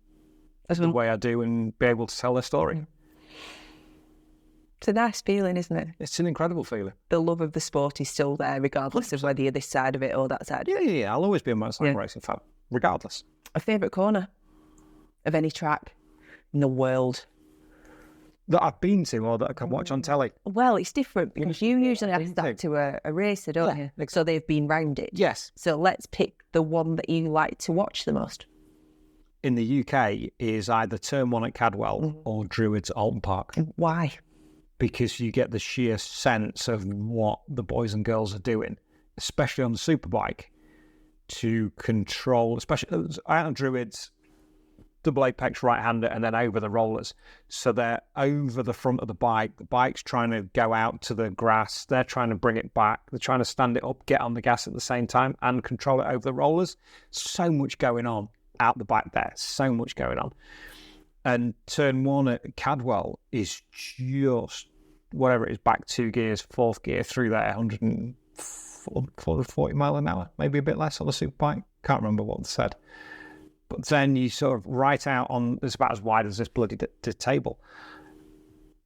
the way I do and be able to tell their story. It's a nice feeling, isn't it? It's an incredible feeling. The love of the sport is still there, regardless of whether you're this side of it or that side. Yeah. I'll always be a motorcycle racing fan, regardless. A favourite corner of any track in the world? That I've been to or that I can watch on telly. Well, it's different because you usually ask that to a racer, don't you? So they've been round it. Yes. So let's pick the one that you like to watch the most. In the UK is either Turn 1 at Cadwell or Druids at Alton Park. Why? Because you get the sheer sense of what the boys and girls are doing, especially on the superbike, to control, especially out on Druids, double apex right-hander and then over the rollers. So they're over the front of the bike's trying to go out to the grass, they're trying to bring it back, they're trying to stand it up, get on the gas at the same time and control it over the rollers. So much going on out the back there, so much going on. And Turn 1 at Cadwell is just whatever it is, back 2 gears, 4th gear through there, 140 mile an hour, maybe a bit less on the superbike. Can't remember what they said. But then you sort of right out on, it's about as wide as this bloody table.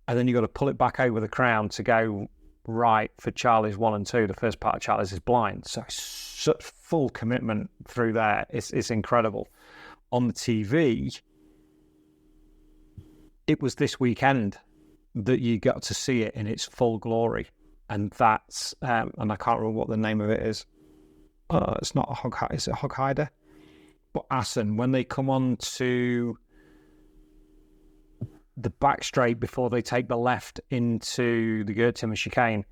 And then you've got to pull it back over the crown to go right for Charlie's 1 and 2. The first part of Charlie's is blind. So such full commitment through there. It's incredible. On the TV, it was this weekend that you got to see it in its full glory. And that's, and I can't remember what the name of it is. It's not a Hog, is it Hoghider? But Assen, when they come on to the back straight before they take the left into the Gertimmer chicane,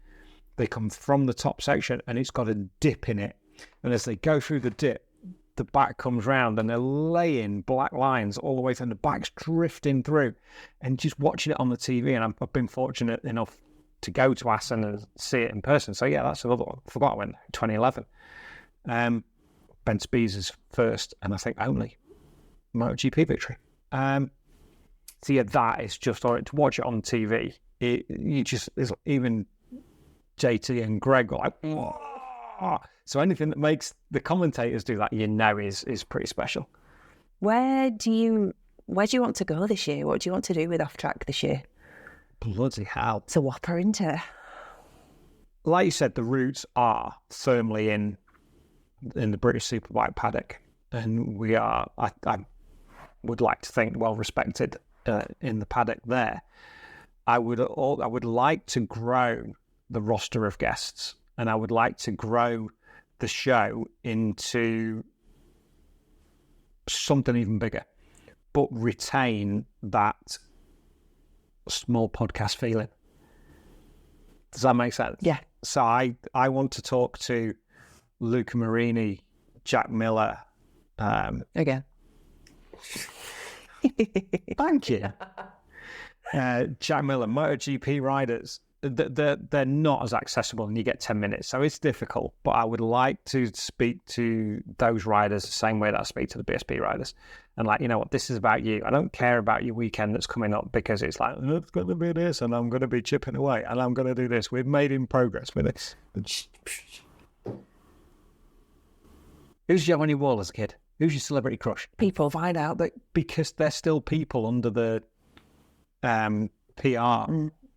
they come from the top section and it's got a dip in it. And as they go through the dip, the back comes round and they're laying black lines all the way through and the back's drifting through. And just watching it on the TV, and I've been fortunate enough to go to Assen and see it in person. So yeah, that's another one. I forgot when, 2011. Ben Spies' first and I think only MotoGP victory. So yeah, that is just all right to watch it on TV. Even JT and Greg are like, whoa. So anything that makes the commentators do that, is pretty special. Where do you want to go this year? What do you want to do with off track this year? Bloody hell! It's a whopper, isn't it? Like you said, the roots are firmly in the British Superbike paddock, and we are, I would like to think, well respected in the paddock there. I would like to grow the roster of guests, and I would like to grow the show into something even bigger, but retain that small podcast feeling. Does that make sense? Yeah. So I want to talk to Luca Marini, Jack Miller, Again. Thank you. Jack Miller, MotoGP riders, they're not as accessible and you get 10 minutes, so it's difficult. But I would like to speak to those riders the same way that I speak to the BSB riders. And like, you know what, this is about you. I don't care about your weekend that's coming up because it's like, oh, it's going to be this and I'm going to be chipping away and I'm going to do this. We've made in progress with it. Who's Johnny Wall as a kid? Who's your celebrity crush? People find out that Because they're still people under the PR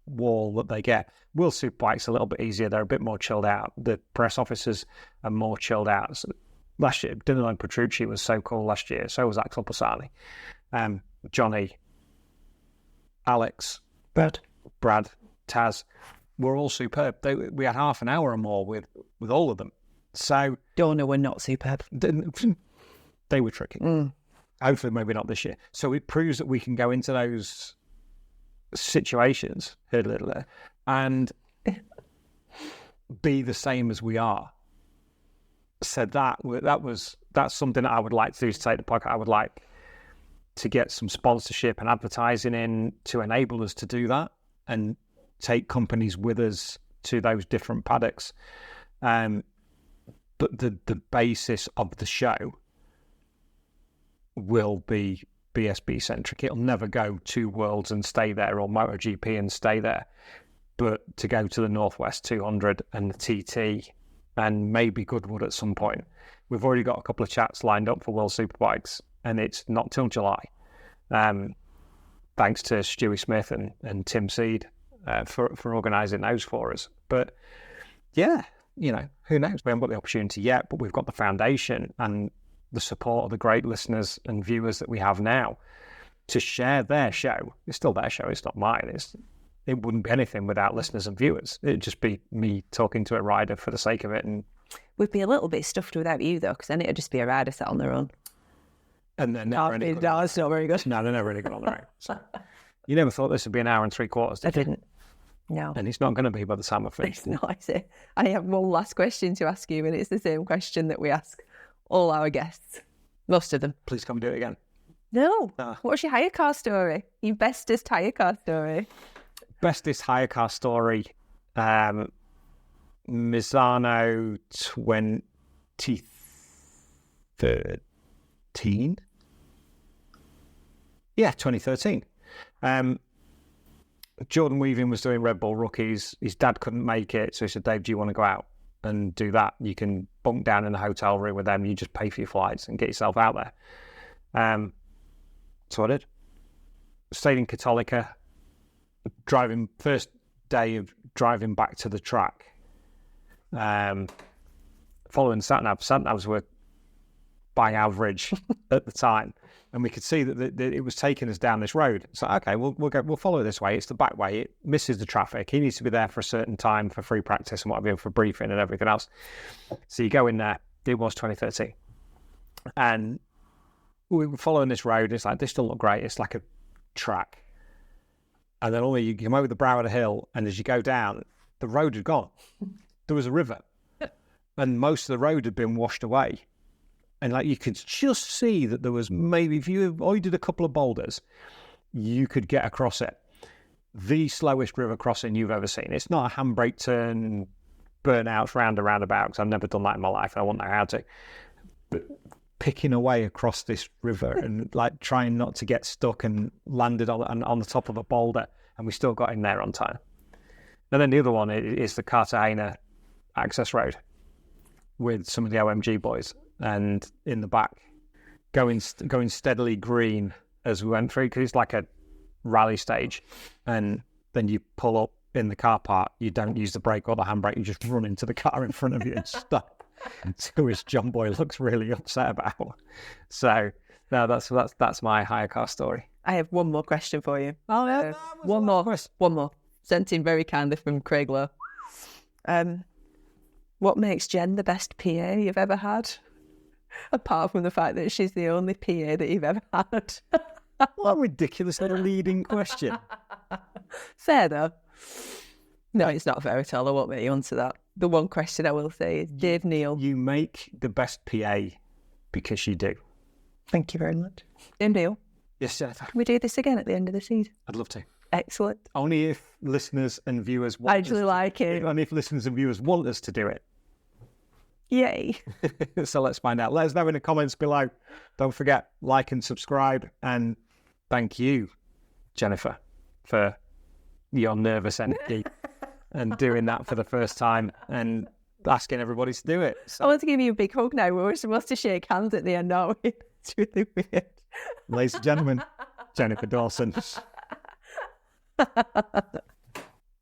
wall that they get. World Superbike's a little bit easier. They're a bit more chilled out. The press officers are more chilled out. So last year, Danilo Petrucci was so cool last year. So was Axel Passani. Johnny, Alex, Brad, Taz were all superb. We had half an hour or more with all of them. So Dorna were not superb. They were tricky. Hopefully, maybe not this year. So it proves that we can go into those situations and be the same as we are. So that's something that I would like to do to take the podcast. I would like to get some sponsorship and advertising in to enable us to do that and take companies with us to those different paddocks. But the basis of the show will be BSB centric. It'll never go to Worlds and stay there or MotoGP and stay there. But to go to the Northwest 200 and the TT and maybe Goodwood at some point. We've already got a couple of chats lined up for World Superbikes and it's not till July. Thanks to Stewie Smith and Tim Seed for organising those for us. But yeah, you know, who knows? We haven't got the opportunity yet, but we've got the foundation and the support of the great listeners and viewers that we have now to share their show. It's still their show, it's not mine. It wouldn't be anything without listeners and viewers. It'd just be me talking to a rider for the sake of it. And we'd be a little bit stuffed without you, though, because then it'd just be a rider sat on their own. And they're never any good. No, it's not very good. No, they're never really good on their own. So, you never thought this would be an hour and 3/4, did you? I didn't. No. And it's not going to be by the time I finish. It's not, is it? I have one last question to ask you, and it's the same question that we ask all our guests. Most of them. Please come do it again. No. What's your hire car story? Your bestest hire car story? Bestest hire car story. Misano 2013. Yeah, 2013. Jordan Weaving was doing Red Bull Rookies. His dad couldn't make it, so he said, Dave, do you want to go out and do that? You can bunk down in a hotel room with them. You just pay for your flights and get yourself out there. So I did. Stayed in Cattolica. First day of driving back to the track. Following sat-nav. Sat-navs were by average at the time. And we could see that it was taking us down this road. So, okay, we'll follow this way. It's the back way. It misses the traffic. He needs to be there for a certain time for free practice and what have you, for briefing and everything else. So you go in there. It was 2013. And we were following this road. It's like, this doesn't look great. It's like a track. And then you come over the brow of the hill, and as you go down, the road had gone. There was a river. And most of the road had been washed away. And like you could just see that there was maybe, if you avoided a couple of boulders, you could get across it. The slowest river crossing you've ever seen. It's not a handbrake turn, burnouts round a roundabout, because I've never done that in my life and I wouldn't know how to. But picking away across this river and like trying not to get stuck and landed on the top of a boulder, and we still got in there on time. And then the other one is the Cartagena access road with some of the OMG boys. And in the back, going steadily green as we went through, because it's like a rally stage. And then you pull up in the car park, you don't use the brake or the handbrake, you just run into the car in front of you and stop. Which John Boy looks really upset about. So, no, that's my hire car story. I have one more question for you. Oh, yeah. One more. Sent in very kindly from Craig Lowe. What makes Jen the best PA you've ever had? Apart from the fact that she's the only PA that you've ever had. What a ridiculously leading question. Fair, though. No, it's not fair at all. I won't let you answer that. The one question I will say is, Dave Neal. You make the best PA because you do. Thank you very much. Neil, Yes, Jennifer. can we do this again at the end of the season? I'd love to. Excellent. Only if listeners and viewers want Actually us like it. only if listeners and viewers want us to do it. Yay. So let's find out. Let us know in the comments below. Don't forget, like and subscribe. And thank you, Jennifer, for your nervous energy and doing that for the first time and asking everybody to do it. I So, want to give you a big hug now. We were supposed to shake hands at the end, aren't we? It's really weird. ladies and gentlemen, Jennifer Dawson.